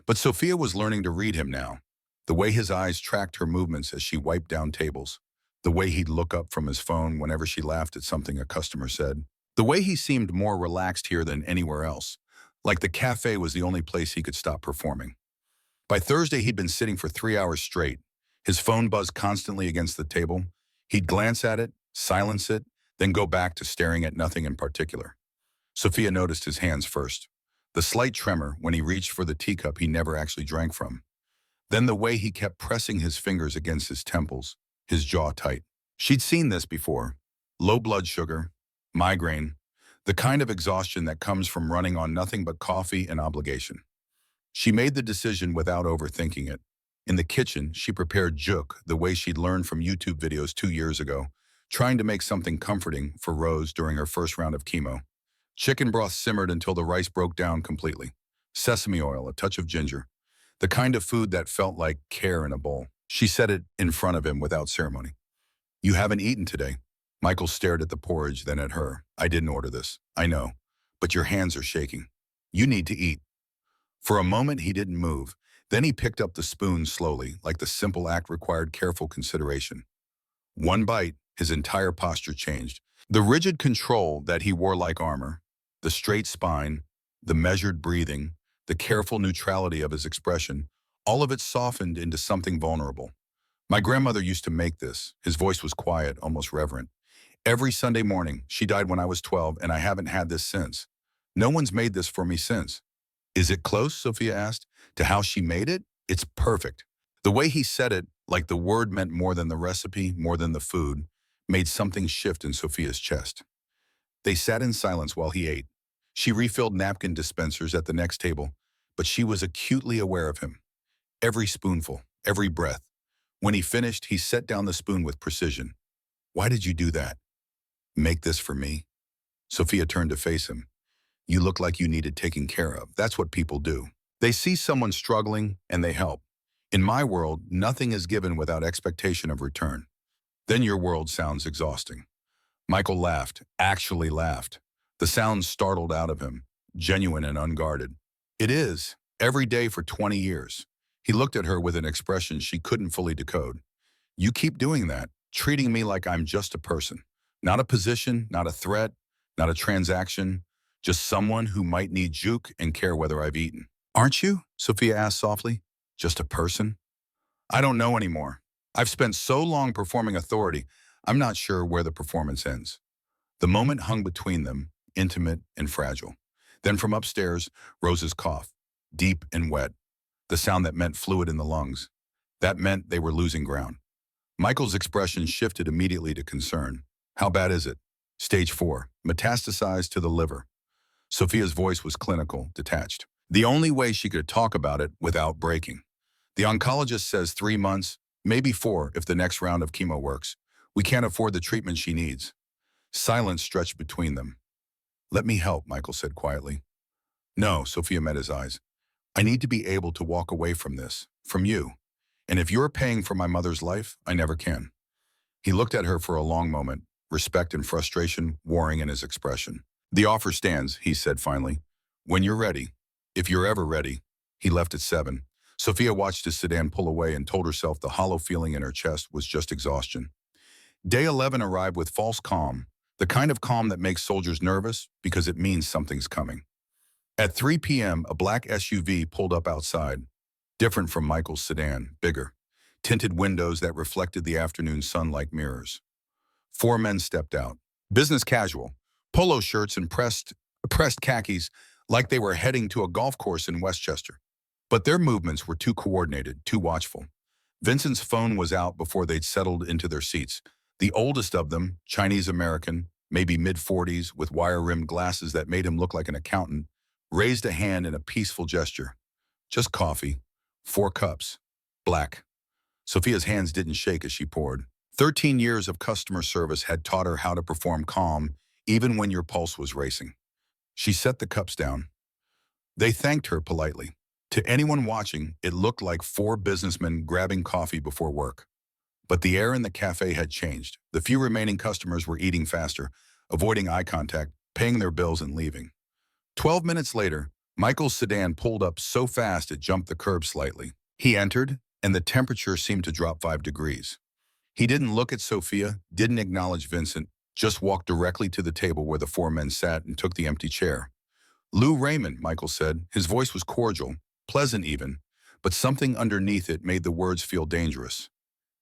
But Sophia was learning to read him now. The way his eyes tracked her movements as she wiped down tables. The way he'd look up from his phone whenever she laughed at something a customer said. The way he seemed more relaxed here than anywhere else, like the cafe was the only place he could stop performing. By Thursday, he'd been sitting for 3 hours straight. His phone buzzed constantly against the table. He'd glance at it, silence it, then go back to staring at nothing in particular. Sophia noticed his hands first. The slight tremor when he reached for the teacup he never actually drank from. Then the way he kept pressing his fingers against his temples, his jaw tight. She'd seen this before. Low blood sugar, migraine, the kind of exhaustion that comes from running on nothing but coffee and obligation. She made the decision without overthinking it. In the kitchen, she prepared juk the way she'd learned from YouTube videos 2 years ago, trying to make something comforting for Rose during her first round of chemo. Chicken broth simmered until the rice broke down completely. Sesame oil, a touch of ginger. The kind of food that felt like care in a bowl. She set it in front of him without ceremony. "You haven't eaten today." Michael stared at the porridge, then at her. "I didn't order this. I know. But your hands are shaking. You need to eat." For a moment, he didn't move. Then he picked up the spoon slowly, like the simple act required careful consideration. One bite, his entire posture changed. The rigid control that he wore like armor, the straight spine, the measured breathing, the careful neutrality of his expression, all of it softened into something vulnerable. "My grandmother used to make this." His voice was quiet, almost reverent. "Every Sunday morning. She died when I was 12, and I haven't had this since. No one's made this for me since." "Is it close," Sophia asked, "to how she made it?" "It's perfect." The way he said it, like the word meant more than the recipe, more than the food, made something shift in Sophia's chest. They sat in silence while he ate. She refilled napkin dispensers at the next table, but she was acutely aware of him. Every spoonful, every breath. When he finished, he set down the spoon with precision. "Why did you do that?" "Make this for me?" Sophia turned to face him. "You look like you needed taking care of. That's what people do. They see someone struggling, and they help. In my world, nothing is given without expectation of return. Then your world sounds exhausting." Michael laughed, actually laughed. The sound startled out of him, genuine and unguarded. "It is, every day for 20 years. He looked at her with an expression she couldn't fully decode. "You keep doing that, treating me like I'm just a person. Not a position, not a threat, not a transaction, just someone who might need juk and care whether I've eaten." "Aren't you?" Sophia asked softly. "Just a person?" "I don't know anymore. I've spent so long performing authority, I'm not sure where the performance ends." The moment hung between them, intimate and fragile. Then from upstairs, Rose's cough, deep and wet, the sound that meant fluid in the lungs. That meant they were losing ground. Michael's expression shifted immediately to concern. "How bad is it?" "Stage 4, metastasized to the liver." Sophia's voice was clinical, detached. The only way she could talk about it without breaking. "The oncologist says 3 months, maybe 4 if the next round of chemo works. We can't afford the treatment she needs." Silence stretched between them. "Let me help," Michael said quietly. "No," Sophia met his eyes. "I need to be able to walk away from this, from you. And if you're paying for my mother's life, I never can." He looked at her for a long moment, respect and frustration warring in his expression. "The offer stands," he said finally. "When you're ready. If you're ever ready." He left at 7. Sophia watched his sedan pull away and told herself the hollow feeling in her chest was just exhaustion. Day 11 arrived with false calm, the kind of calm that makes soldiers nervous because it means something's coming. At 3 p.m., a black SUV pulled up outside, different from Michael's sedan, bigger, tinted windows that reflected the afternoon sun like mirrors. 4 men stepped out, business casual, polo shirts and pressed khakis, like they were heading to a golf course in Westchester. But their movements were too coordinated, too watchful. Vincent's phone was out before they'd settled into their seats. The oldest of them, Chinese-American, maybe mid-40s, with wire-rimmed glasses that made him look like an accountant, raised a hand in a peaceful gesture. "Just coffee. 4 cups. Black." Sophia's hands didn't shake as she poured. 13 years of customer service had taught her how to perform calm, even when your pulse was racing. She set the cups down. They thanked her politely. To anyone watching, it looked like 4 businessmen grabbing coffee before work. But the air in the cafe had changed. The few remaining customers were eating faster, avoiding eye contact, paying their bills and leaving. 12 minutes later, Michael's sedan pulled up so fast it jumped the curb slightly. He entered, and the temperature seemed to drop 5 degrees. He didn't look at Sophia, didn't acknowledge Vincent, just walked directly to the table where the four men sat and took the empty chair. Lou Raymond, Michael said. His voice was cordial, pleasant even, but something underneath it made the words feel dangerous.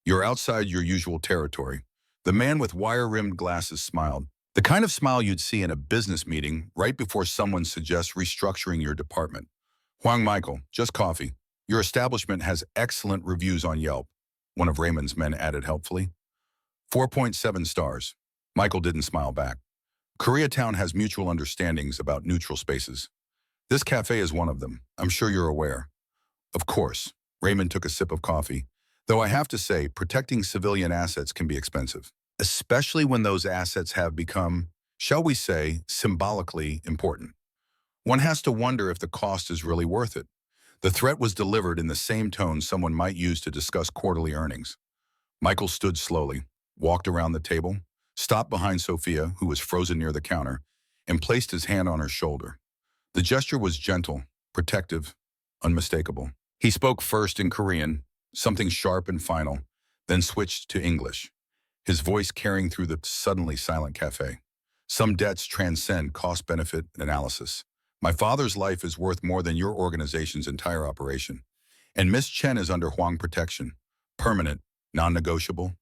You're outside your usual territory. The man with wire-rimmed glasses smiled. The kind of smile you'd see in a business meeting right before someone suggests restructuring your department. Huang Michael, just coffee. Your establishment has excellent reviews on Yelp, one of Raymond's men added helpfully. 4.7 stars. Michael didn't smile back. Koreatown has mutual understandings about neutral spaces. This cafe is one of them. I'm sure you're aware. Of course. Raymond took a sip of coffee. Though I have to say, protecting civilian assets can be expensive, especially when those assets have become, shall we say, symbolically important. One has to wonder if the cost is really worth it. The threat was delivered in the same tone someone might use to discuss quarterly earnings. Michael stood slowly, walked around the table, stopped behind Sophia, who was frozen near the counter, and placed his hand on her shoulder. The gesture was gentle, protective, unmistakable. He spoke first in Korean, something sharp and final, then switched to English, his voice carrying through the suddenly silent cafe. Some debts transcend cost-benefit analysis. My father's life is worth more than your organization's entire operation. And Miss Chen is under Huang protection. Permanent, non-negotiable.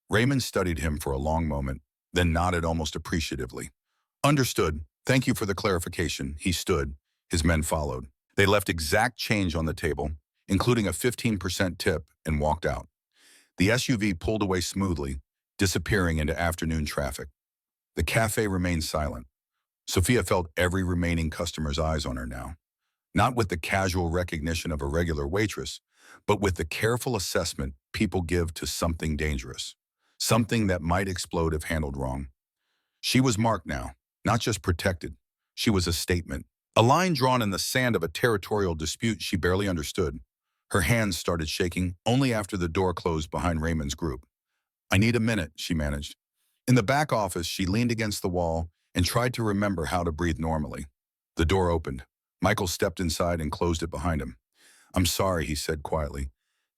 Raymond studied him for a long moment, then nodded almost appreciatively. Understood. Thank you for the clarification. He stood. His men followed. They left exact change on the table, including a 15% tip, and walked out. The SUV pulled away smoothly, disappearing into afternoon traffic. The cafe remained silent. Sophia felt every remaining customer's eyes on her now, not with the casual recognition of a regular waitress, but with the careful assessment people give to something dangerous, something that might explode if handled wrong. She was marked now, not just protected. She was a statement, a line drawn in the sand of a territorial dispute she barely understood. Her hands started shaking only after the door closed behind Raymond's group. I need a minute, she managed. In the back office, she leaned against the wall and tried to remember how to breathe normally. The door opened. Michael stepped inside and closed it behind him. I'm sorry, he said quietly.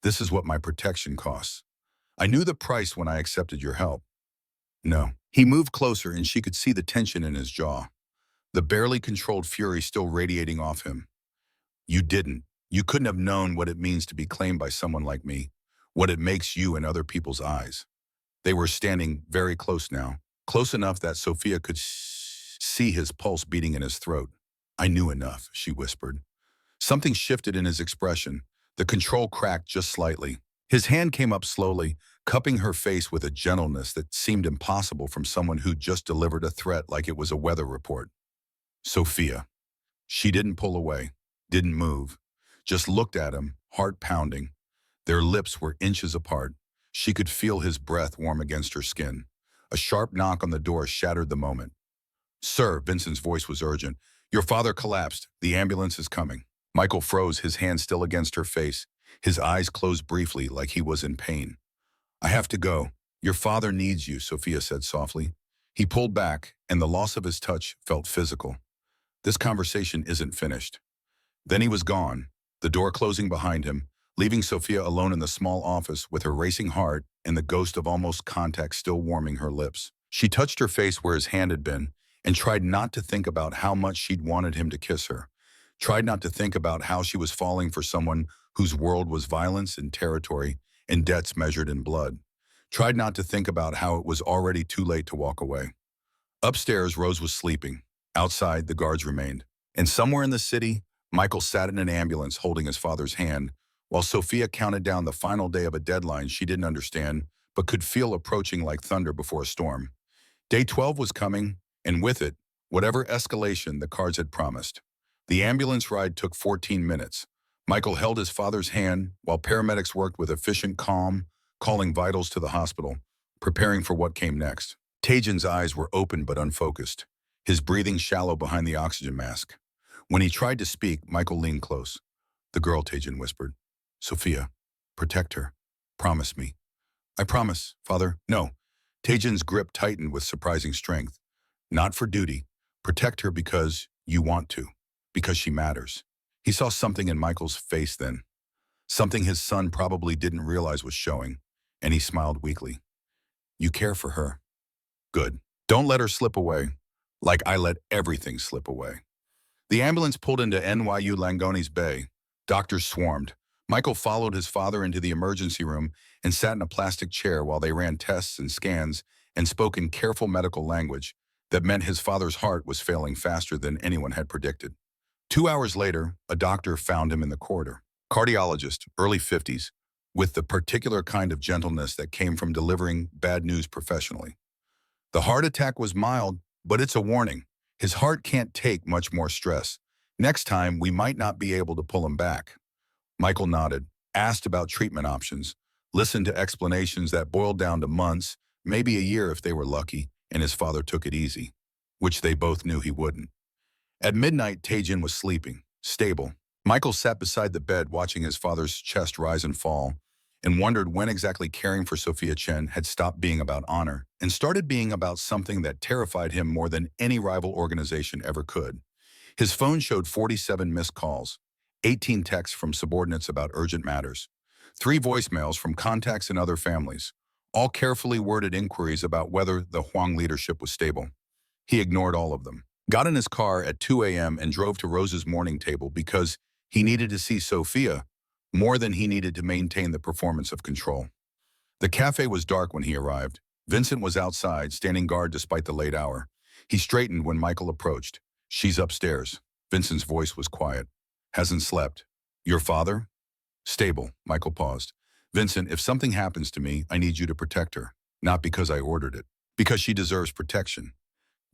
This is what my protection costs. I knew the price when I accepted your help. No. He moved closer and she could see the tension in his jaw, the barely controlled fury still radiating off him. You didn't. You couldn't have known what it means to be claimed by someone like me, what it makes you in other people's eyes. They were standing very close now, close enough that Sophia could see his pulse beating in his throat. I knew enough, she whispered. Something shifted in his expression. The control cracked just slightly. His hand came up slowly, cupping her face with a gentleness that seemed impossible from someone who'd just delivered a threat like it was a weather report. Sophia. She didn't pull away, didn't move, just looked at him, heart pounding. Their lips were inches apart. She could feel his breath warm against her skin. A sharp knock on the door shattered the moment. Sir, Vincent's voice was urgent. Your father collapsed. The ambulance is coming. Michael froze, his hand still against her face. His eyes closed briefly like he was in pain. I have to go. Your father needs you, Sophia said softly. He pulled back, and the loss of his touch felt physical. This conversation isn't finished. Then he was gone, the door closing behind him, leaving Sophia alone in the small office with her racing heart and the ghost of almost contact still warming her lips. She touched her face where his hand had been and tried not to think about how much she'd wanted him to kiss her. Tried not to think about how she was falling for someone whose world was violence and territory and debts measured in blood. Tried not to think about how it was already too late to walk away. Upstairs, Rose was sleeping. Outside, the guards remained. And somewhere in the city, Michael sat in an ambulance holding his father's hand, while Sophia counted down the final day of a deadline she didn't understand, but could feel approaching like thunder before a storm. Day 12 was coming, and with it, whatever escalation the cards had promised. The ambulance ride took 14 minutes. Michael held his father's hand while paramedics worked with efficient calm, calling vitals to the hospital, preparing for what came next. Tajan's eyes were open but unfocused, his breathing shallow behind the oxygen mask. When he tried to speak, Michael leaned close. The girl, Tajan whispered. Sophia, protect her. Promise me. I promise, Father. No. Tajan's grip tightened with surprising strength. Not for duty. Protect her because you want to. Because she matters. He saw something in Michael's face then. Something his son probably didn't realize was showing, and he smiled weakly. You care for her. Good. Don't let her slip away, like I let everything slip away. The ambulance pulled into NYU Langone's Bay. Doctors swarmed. Michael followed his father into the emergency room and sat in a plastic chair while they ran tests and scans and spoke in careful medical language that meant his father's heart was failing faster than anyone had predicted. 2 hours later, a doctor found him in the corridor. Cardiologist, early 50s, with the particular kind of gentleness that came from delivering bad news professionally. The heart attack was mild, but it's a warning. His heart can't take much more stress. Next time, we might not be able to pull him back. Michael nodded, asked about treatment options, listened to explanations that boiled down to months, maybe a year if they were lucky, and his father took it easy, which they both knew he wouldn't. At midnight, Taejin was sleeping, stable. Michael sat beside the bed watching his father's chest rise and fall, and wondered when exactly caring for Sophia Chen had stopped being about honor and started being about something that terrified him more than any rival organization ever could. His phone showed 47 missed calls, 18 texts from subordinates about urgent matters, 3 voicemails from contacts in other families, all carefully worded inquiries about whether the Huang leadership was stable. He ignored all of them, got in his car at 2 a.m. and drove to Rose's morning table because he needed to see Sophia more than he needed to maintain the performance of control. The cafe was dark when he arrived. Vincent was outside, standing guard despite the late hour. He straightened when Michael approached. "She's upstairs." Vincent's voice was quiet. "Hasn't slept." "Your father?" "Stable." Michael paused. "Vincent, if something happens to me, I need you to protect her. Not because I ordered it. Because she deserves protection."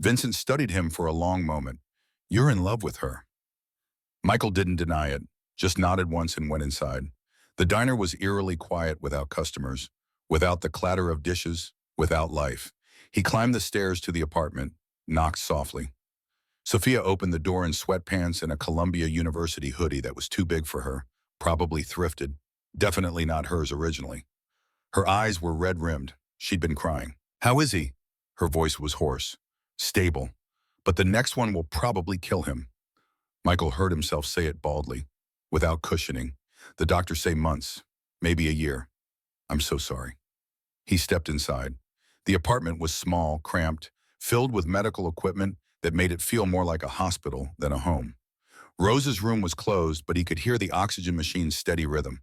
Vincent studied him for a long moment. "You're in love with her." Michael didn't deny it, just nodded once and went inside. The diner was eerily quiet without customers, without the clatter of dishes, without life. He climbed the stairs to the apartment, knocked softly. Sophia opened the door in sweatpants and a Columbia University hoodie that was too big for her, probably thrifted, definitely not hers originally. Her eyes were red-rimmed. She'd been crying. "How is he?" Her voice was hoarse. "Stable. But the next one will probably kill him." Michael heard himself say it baldly, without cushioning. "The doctors say months, maybe a year. I'm so sorry." He stepped inside. The apartment was small, cramped, filled with medical equipment that made it feel more like a hospital than a home. Rose's room was closed, but he could hear the oxygen machine's steady rhythm.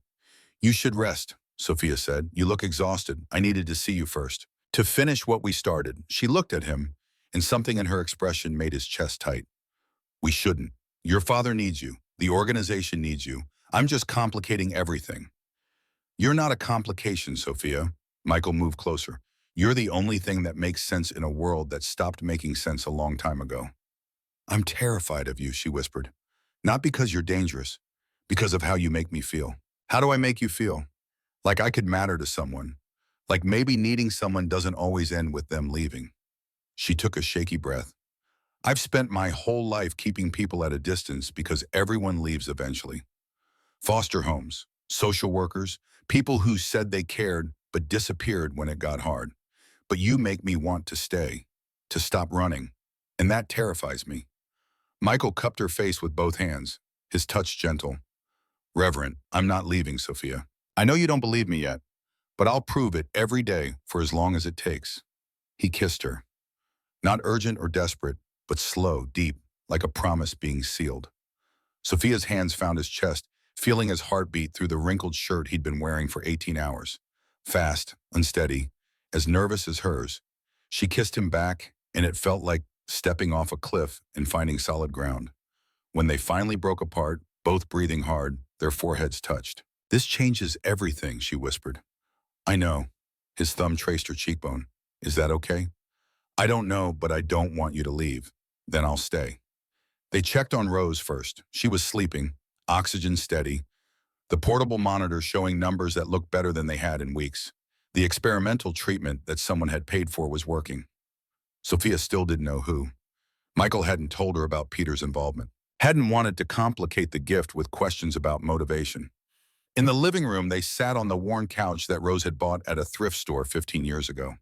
"You should rest," Sophia said. "You look exhausted. I needed to see you first." To finish what we started, she looked at him, and something in her expression made his chest tight. "We shouldn't. Your father needs you. The organization needs you. I'm just complicating everything." "You're not a complication, Sophia." Michael moved closer. "You're the only thing that makes sense in a world that stopped making sense a long time ago." "I'm terrified of you," she whispered. "Not because you're dangerous, because of how you make me feel." "How do I make you feel?" "Like I could matter to someone. Like maybe needing someone doesn't always end with them leaving." She took a shaky breath. "I've spent my whole life keeping people at a distance because everyone leaves eventually. Foster homes, social workers, people who said they cared but disappeared when it got hard. But you make me want to stay, to stop running, and that terrifies me." Michael cupped her face with both hands, his touch gentle. "Reverend, I'm not leaving, Sophia. I know you don't believe me yet, but I'll prove it every day for as long as it takes." He kissed her. Not urgent or desperate, but slow, deep, like a promise being sealed. Sophia's hands found his chest, feeling his heartbeat through the wrinkled shirt he'd been wearing for 18 hours. Fast, unsteady, as nervous as hers. She kissed him back, and it felt like stepping off a cliff and finding solid ground. When they finally broke apart, both breathing hard, their foreheads touched. "This changes everything," she whispered. "I know." His thumb traced her cheekbone. "Is that okay?" "I don't know, but I don't want you to leave. Then I'll stay." They checked on Rose first. She was sleeping, oxygen steady, the portable monitor showing numbers that looked better than they had in weeks. The experimental treatment that someone had paid for was working. Sophia still didn't know who. Michael hadn't told her about Peter's involvement. Hadn't wanted to complicate the gift with questions about motivation. In the living room, they sat on the worn couch that Rose had bought at a thrift store 15 years ago.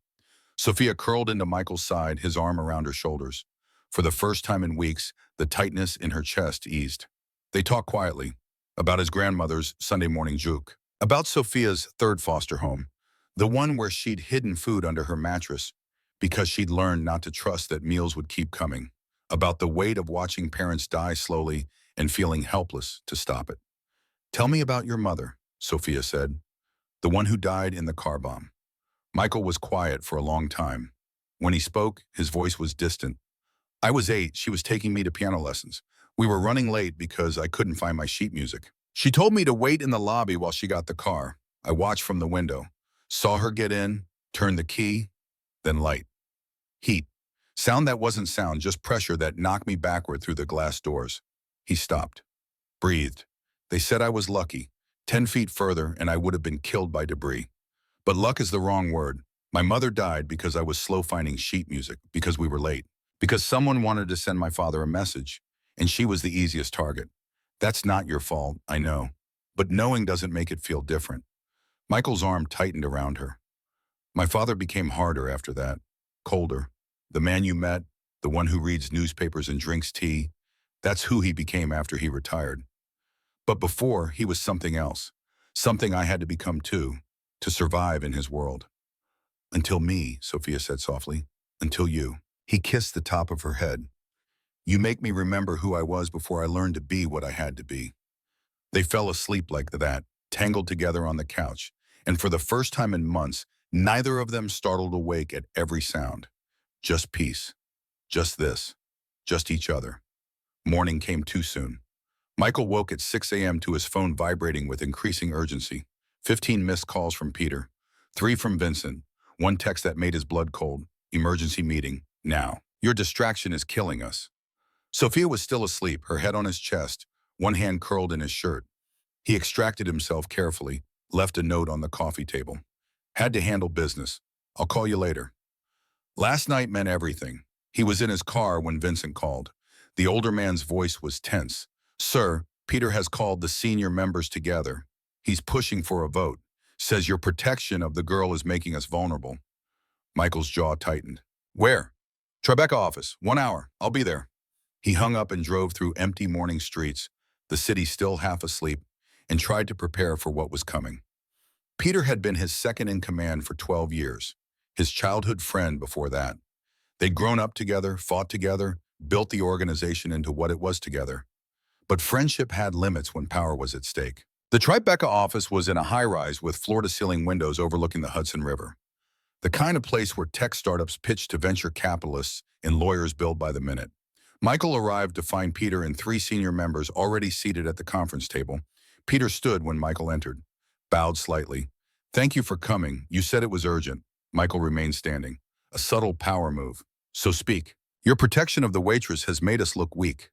Sophia curled into Michael's side, his arm around her shoulders. For the first time in weeks, the tightness in her chest eased. They talked quietly, about his grandmother's Sunday morning juke, about Sophia's third foster home, the one where she'd hidden food under her mattress, because she'd learned not to trust that meals would keep coming, about the weight of watching parents die slowly and feeling helpless to stop it. Tell me about your mother, Sophia said, the one who died in the car bomb. Michael was quiet for a long time. When he spoke, his voice was distant. I was 8, she was taking me to piano lessons. We were running late because I couldn't find my sheet music. She told me to wait in the lobby while she got the car. I watched from the window, saw her get in, turn the key, then light. Heat. Sound that wasn't sound, just pressure that knocked me backward through the glass doors. He stopped. Breathed. They said I was lucky. 10 feet further and I would have been killed by debris. But luck is the wrong word. My mother died because I was slow finding sheet music, because we were late, because someone wanted to send my father a message, and she was the easiest target. That's not your fault, I know. But knowing doesn't make it feel different. Michael's arm tightened around her. My father became harder after that, colder. The man you met, the one who reads newspapers and drinks tea, that's who he became after he retired. But before, he was something else, something I had to become too, to survive in his world. Until me, Sophia said softly, until you. He kissed the top of her head. You make me remember who I was before I learned to be what I had to be. They fell asleep like that, tangled together on the couch, and for the first time in months, neither of them startled awake at every sound. Just peace. Just this. Just each other. Morning came too soon. Michael woke at 6 a.m. to his phone vibrating with increasing urgency. 15 missed calls from Peter. 3 from Vincent. 1 text that made his blood cold. Emergency meeting. Now. Your distraction is killing us. Sophia was still asleep, her head on his chest, one hand curled in his shirt. He extracted himself carefully, left a note on the coffee table. Had to handle business. I'll call you later. Last night meant everything. He was in his car when Vincent called. The older man's voice was tense. Sir, Peter has called the senior members together. He's pushing for a vote. Says your protection of the girl is making us vulnerable. Michael's jaw tightened. Where? Tribeca office. 1 hour. I'll be there. He hung up and drove through empty morning streets, the city still half asleep, and tried to prepare for what was coming. Peter had been his second in command for 12 years, his childhood friend before that. They'd grown up together, fought together, built the organization into what it was together. But friendship had limits when power was at stake. The Tribeca office was in a high-rise with floor-to-ceiling windows overlooking the Hudson River. The kind of place where tech startups pitch to venture capitalists and lawyers billed by the minute. Michael arrived to find Peter and 3 senior members already seated at the conference table. Peter stood when Michael entered, bowed slightly. Thank you for coming. You said it was urgent. Michael remained standing. A subtle power move. So speak. Your protection of the waitress has made us look weak.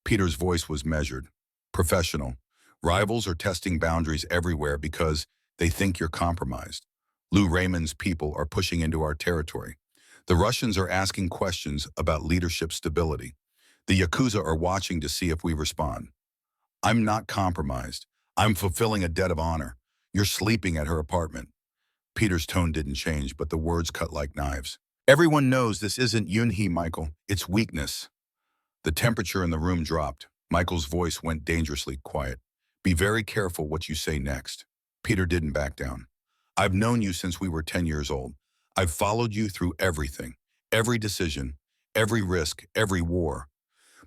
Peter's voice was measured, professional. Rivals are testing boundaries everywhere because they think you're compromised. Lou Raymond's people are pushing into our territory. The Russians are asking questions about leadership stability. The Yakuza are watching to see if we respond. I'm not compromised. I'm fulfilling a debt of honor. You're sleeping at her apartment. Peter's tone didn't change, but the words cut like knives. Everyone knows this isn't Yunhee, Michael. It's weakness. The temperature in the room dropped. Michael's voice went dangerously quiet. Be very careful what you say next. Peter didn't back down. I've known you since we were 10 years old. I've followed you through everything, every decision, every risk, every war.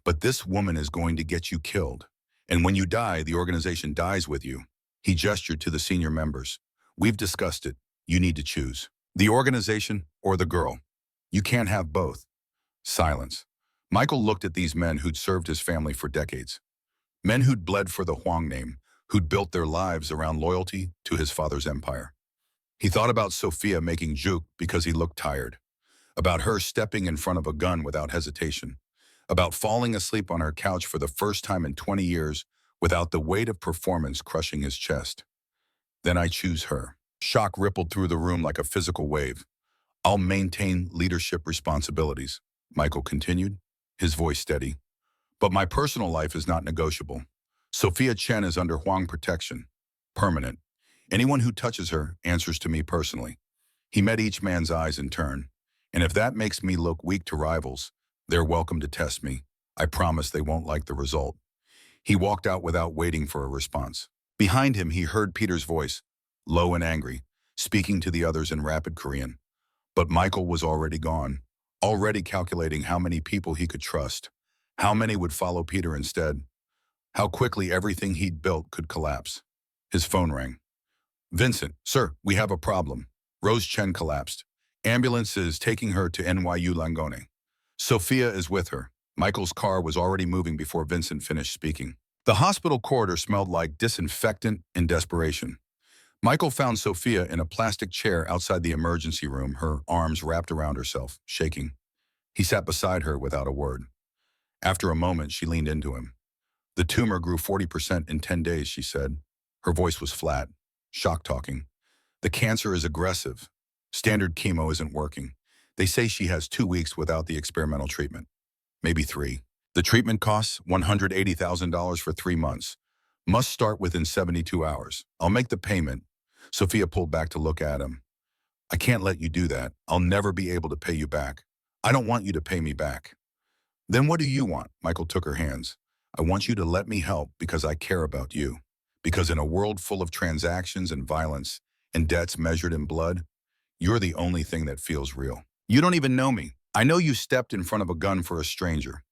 But this woman is going to get you killed. And when you die, the organization dies with you. He gestured to the senior members. We've discussed it. You need to choose. The organization or the girl. You can't have both. Silence. Michael looked at these men who'd served his family for decades. Men who'd bled for the Huang name, who'd built their lives around loyalty to his father's empire. He thought about Sophia making juke because he looked tired. About her stepping in front of a gun without hesitation. About falling asleep on her couch for the first time in 20 years without the weight of performance crushing his chest. Then I choose her. Shock rippled through the room like a physical wave. I'll maintain leadership responsibilities, Michael continued, his voice steady. But my personal life is not negotiable. Sophia Chen is under Huang protection. Permanent. Anyone who touches her answers to me personally. He met each man's eyes in turn. And if that makes me look weak to rivals, they're welcome to test me. I promise they won't like the result. He walked out without waiting for a response. Behind him, he heard Peter's voice, low and angry, speaking to the others in rapid Korean. But Michael was already gone, already calculating how many people he could trust, how many would follow Peter instead, how quickly everything he'd built could collapse. His phone rang. Vincent, sir, we have a problem. Rose Chen collapsed. Ambulance is taking her to NYU Langone. Sophia is with her. Michael's car was already moving before Vincent finished speaking. The hospital corridor smelled like disinfectant and desperation. Michael found Sophia in a plastic chair outside the emergency room, her arms wrapped around herself, shaking. He sat beside her without a word. After a moment, she leaned into him. The tumor grew 40% in 10 days, she said. Her voice was flat, shock-talking. The cancer is aggressive. Standard chemo isn't working. They say she has 2 weeks without the experimental treatment. Maybe 3. The treatment costs $180,000 for 3 months. Must start within 72 hours. I'll make the payment. Sophia pulled back to look at him. I can't let you do that. I'll never be able to pay you back. I don't want you to pay me back. Then what do you want? Michael took her hands. I want you to let me help because I care about you. Because in a world full of transactions and violence and debts measured in blood, you're the only thing that feels real. You don't even know me. I know you stepped in front of a gun for a stranger.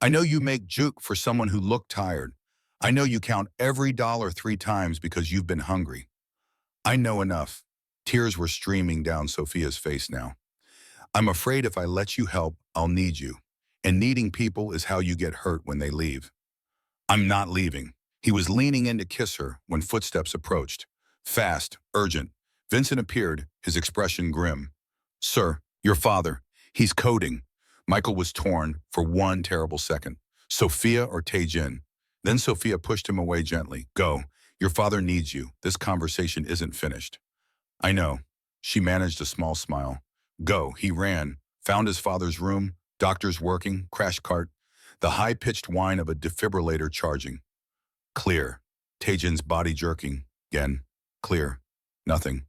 I know you make juke for someone who looked tired. I know you count every dollar 3 times because you've been hungry. I know enough. Tears were streaming down Sophia's face now. I'm afraid if I let you help, I'll need you. And needing people is how you get hurt when they leave. I'm not leaving. He was leaning in to kiss her when footsteps approached. Fast, urgent. Vincent appeared, his expression grim. Sir, your father. He's coding. Michael was torn for one terrible second. Sophia or Tae-jin? Then Sophia pushed him away gently. Go. Your father needs you. This conversation isn't finished. I know. She managed a small smile. Go. He ran, found his father's room, doctors working, crash cart, the high-pitched whine of a defibrillator charging. Clear. Tae-jin's body jerking. Again. Clear. Nothing.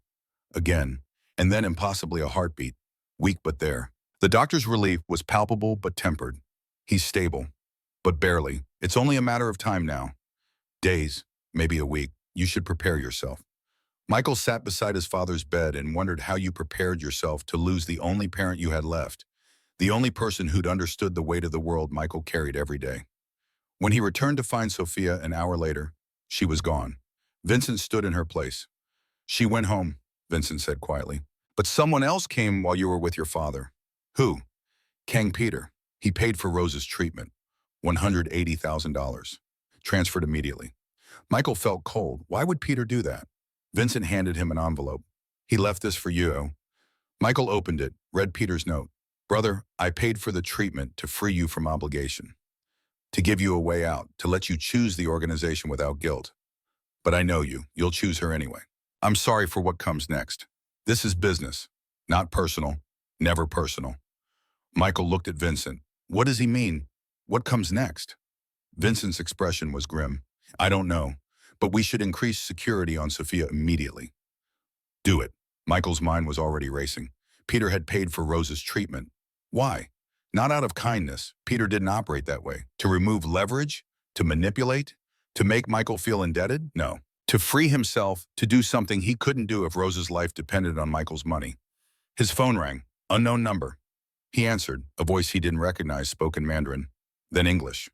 Again. And then impossibly a heartbeat. Weak but there. The doctor's relief was palpable but tempered. He's stable. But barely. It's only a matter of time now. Days. Maybe a week. You should prepare yourself. Michael sat beside his father's bed and wondered how you prepared yourself to lose the only parent you had left. The only person who'd understood the weight of the world Michael carried every day. When he returned to find Sophia an hour later, she was gone. Vincent stood in her place. She went home, Vincent said quietly. But someone else came while you were with your father. Who? Kang Peter. He paid for Rose's treatment. $180,000. Transferred immediately. Michael felt cold. Why would Peter do that? Vincent handed him an envelope. He left this for you. Michael opened it, read Peter's note. Brother, I paid for the treatment to free you from obligation. To give you a way out, to let you choose the organization without guilt. But I know you. You'll choose her anyway. I'm sorry for what comes next. This is business, not personal, never personal. Michael looked at Vincent. What does he mean? What comes next? Vincent's expression was grim. I don't know, but we should increase security on Sophia immediately. Do it. Michael's mind was already racing. Peter had paid for Rose's treatment. Why? Not out of kindness. Peter didn't operate that way. To remove leverage? To manipulate? To make Michael feel indebted? No. To free himself, to do something he couldn't do if Rose's life depended on Michael's money. His phone rang. Unknown number. He answered. A voice he didn't recognize spoke in Mandarin, then English.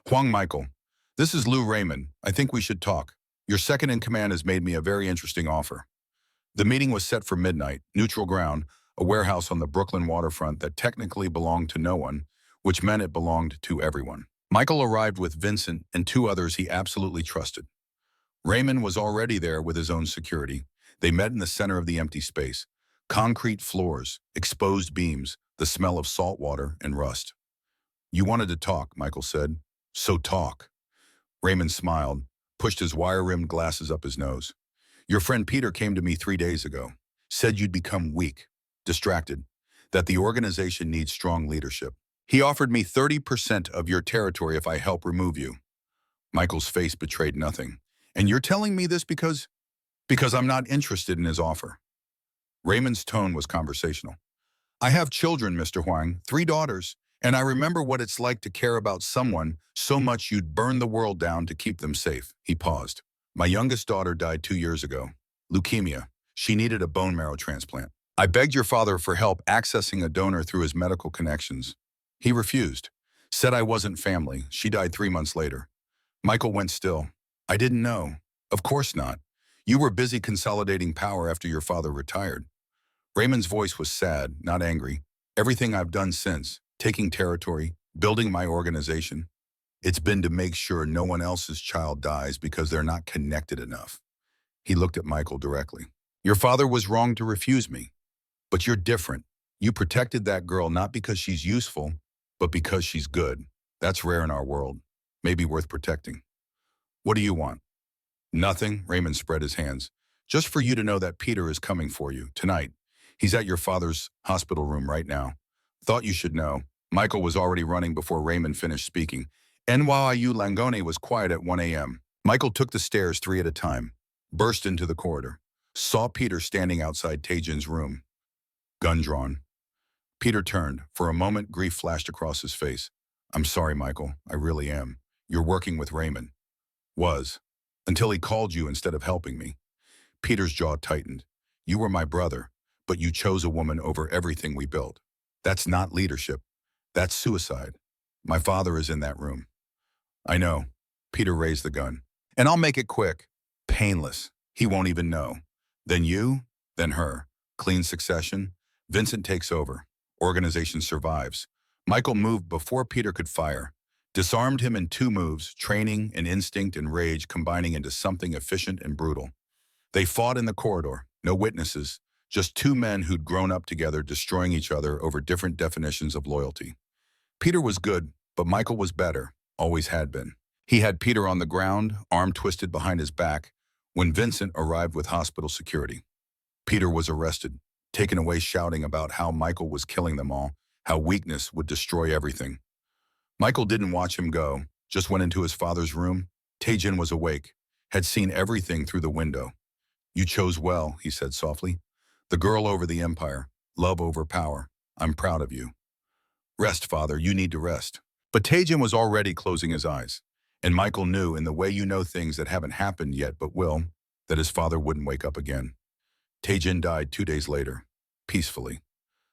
Huang Michael. This is Lou Raymond. I think we should talk. Your second in command has made me a very interesting offer. The meeting was set for midnight, neutral ground, a warehouse on the Brooklyn waterfront that technically belonged to no one, which meant it belonged to everyone. Michael arrived with Vincent and 2 others he absolutely trusted. Raymond was already there with his own security. They met in the center of the empty space. Concrete floors, exposed beams, the smell of salt water and rust. You wanted to talk, Michael said. So talk. Raymond smiled, pushed his wire-rimmed glasses up his nose. Your friend Peter came to me 3 days ago. Said you'd become weak, distracted, that the organization needs strong leadership. He offered me 30% of your territory if I help remove you. Michael's face betrayed nothing. And you're telling me this because I'm not interested in his offer. Raymond's tone was conversational. I have children, Mr. Huang, 3 daughters, and I remember what it's like to care about someone so much you'd burn the world down to keep them safe. He paused. My youngest daughter died 2 years ago. Leukemia. She needed a bone marrow transplant. I begged your father for help accessing a donor through his medical connections. He refused. Said I wasn't family. She died 3 months later. Michael went still. I didn't know. Of course not. You were busy consolidating power after your father retired. Raymond's voice was sad, not angry. Everything I've done since, taking territory, building my organization, it's been to make sure no one else's child dies because they're not connected enough. He looked at Michael directly. Your father was wrong to refuse me, but you're different. You protected that girl not because she's useful, but because she's good. That's rare in our world. Maybe worth protecting. What do you want? Nothing, Raymond spread his hands. Just for you to know that Peter is coming for you, tonight. He's at your father's hospital room right now. Thought you should know. Michael was already running before Raymond finished speaking. NYU Langone was quiet at 1 a.m. Michael took the stairs 3 at a time, burst into the corridor, saw Peter standing outside Taejin's room, gun drawn. Peter turned. For a moment, grief flashed across his face. I'm sorry, Michael. I really am. You're working with Raymond. Was. Until he called you instead of helping me. Peter's jaw tightened. You were my brother, but you chose a woman over everything we built. That's not leadership. That's suicide. My father is in that room. I know. Peter raised the gun. And I'll make it quick. Painless. He won't even know. Then you, then her. Clean succession. Vincent takes over. Organization survives. Michael moved before Peter could fire. Disarmed him in 2 moves, training and instinct and rage combining into something efficient and brutal. They fought in the corridor. No witnesses. Just 2 men who'd grown up together destroying each other over different definitions of loyalty. Peter was good, but Michael was better. Always had been. He had Peter on the ground, arm twisted behind his back, when Vincent arrived with hospital security. Peter was arrested, taken away shouting about how Michael was killing them all, how weakness would destroy everything. Michael didn't watch him go, just went into his father's room. Taejin was awake, had seen everything through the window. You chose well, he said softly. The girl over the empire, love over power. I'm proud of you. Rest, father, you need to rest. But Taejin was already closing his eyes, and Michael knew in the way you know things that haven't happened yet but will, that his father wouldn't wake up again. Taejin died 2 days later, peacefully.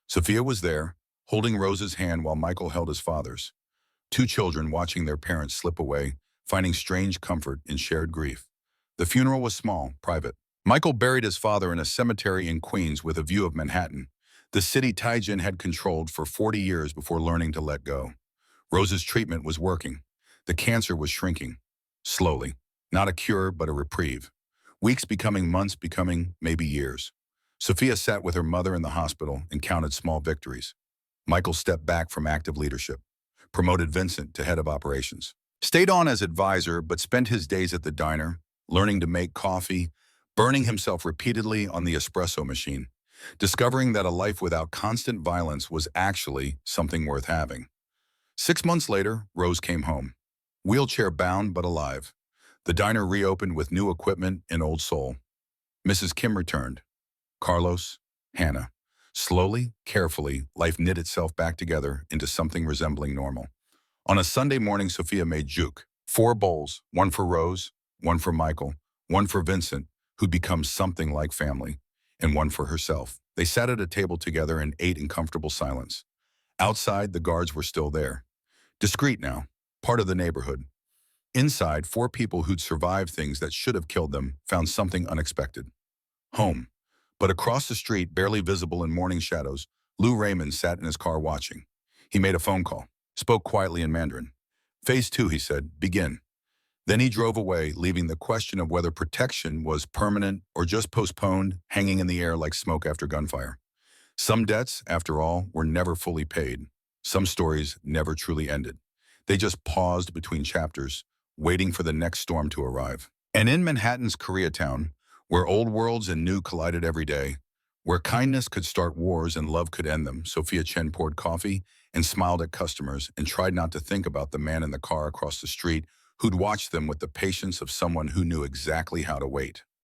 Sophia was there, holding Rose's hand while Michael held his father's. 2 children watching their parents slip away, finding strange comfort in shared grief. The funeral was small, private. Michael buried his father in a cemetery in Queens with a view of Manhattan, the city Taejin had controlled for 40 years before learning to let go. Rose's treatment was working. The cancer was shrinking. Slowly. Not a cure, but a reprieve. Weeks becoming months, becoming maybe years. Sophia sat with her mother in the hospital and counted small victories. Michael stepped back from active leadership. Promoted Vincent to head of operations. Stayed on as advisor, but spent his days at the diner, learning to make coffee, burning himself repeatedly on the espresso machine, discovering that a life without constant violence was actually something worth having. 6 months later, Rose came home. Wheelchair-bound but alive. The diner reopened with new equipment and old soul. Mrs. Kim returned. Carlos, Hannah. Slowly, carefully, life knit itself back together into something resembling normal. On a Sunday morning, Sophia made juk. 4 bowls, 1 for Rose, 1 for Michael, 1 for Vincent, who'd become something like family, and 1 for herself. They sat at a table together and ate in comfortable silence. Outside, the guards were still there. Discreet now, part of the neighborhood. Inside, 4 people who'd survived things that should have killed them found something unexpected. Home. But across the street, barely visible in morning shadows, Lou Raymond sat in his car watching. He made a phone call, spoke quietly in Mandarin. Phase 2, he said, begin. Then he drove away, leaving the question of whether protection was permanent or just postponed, hanging in the air like smoke after gunfire. Some debts, after all, were never fully paid. Some stories never truly ended. They just paused between chapters, waiting for the next storm to arrive. And in Manhattan's Koreatown, where old worlds and new collided every day, where kindness could start wars and love could end them, Sophia Chen poured coffee and smiled at customers and tried not to think about the man in the car across the street who'd watched them with the patience of someone who knew exactly how to wait.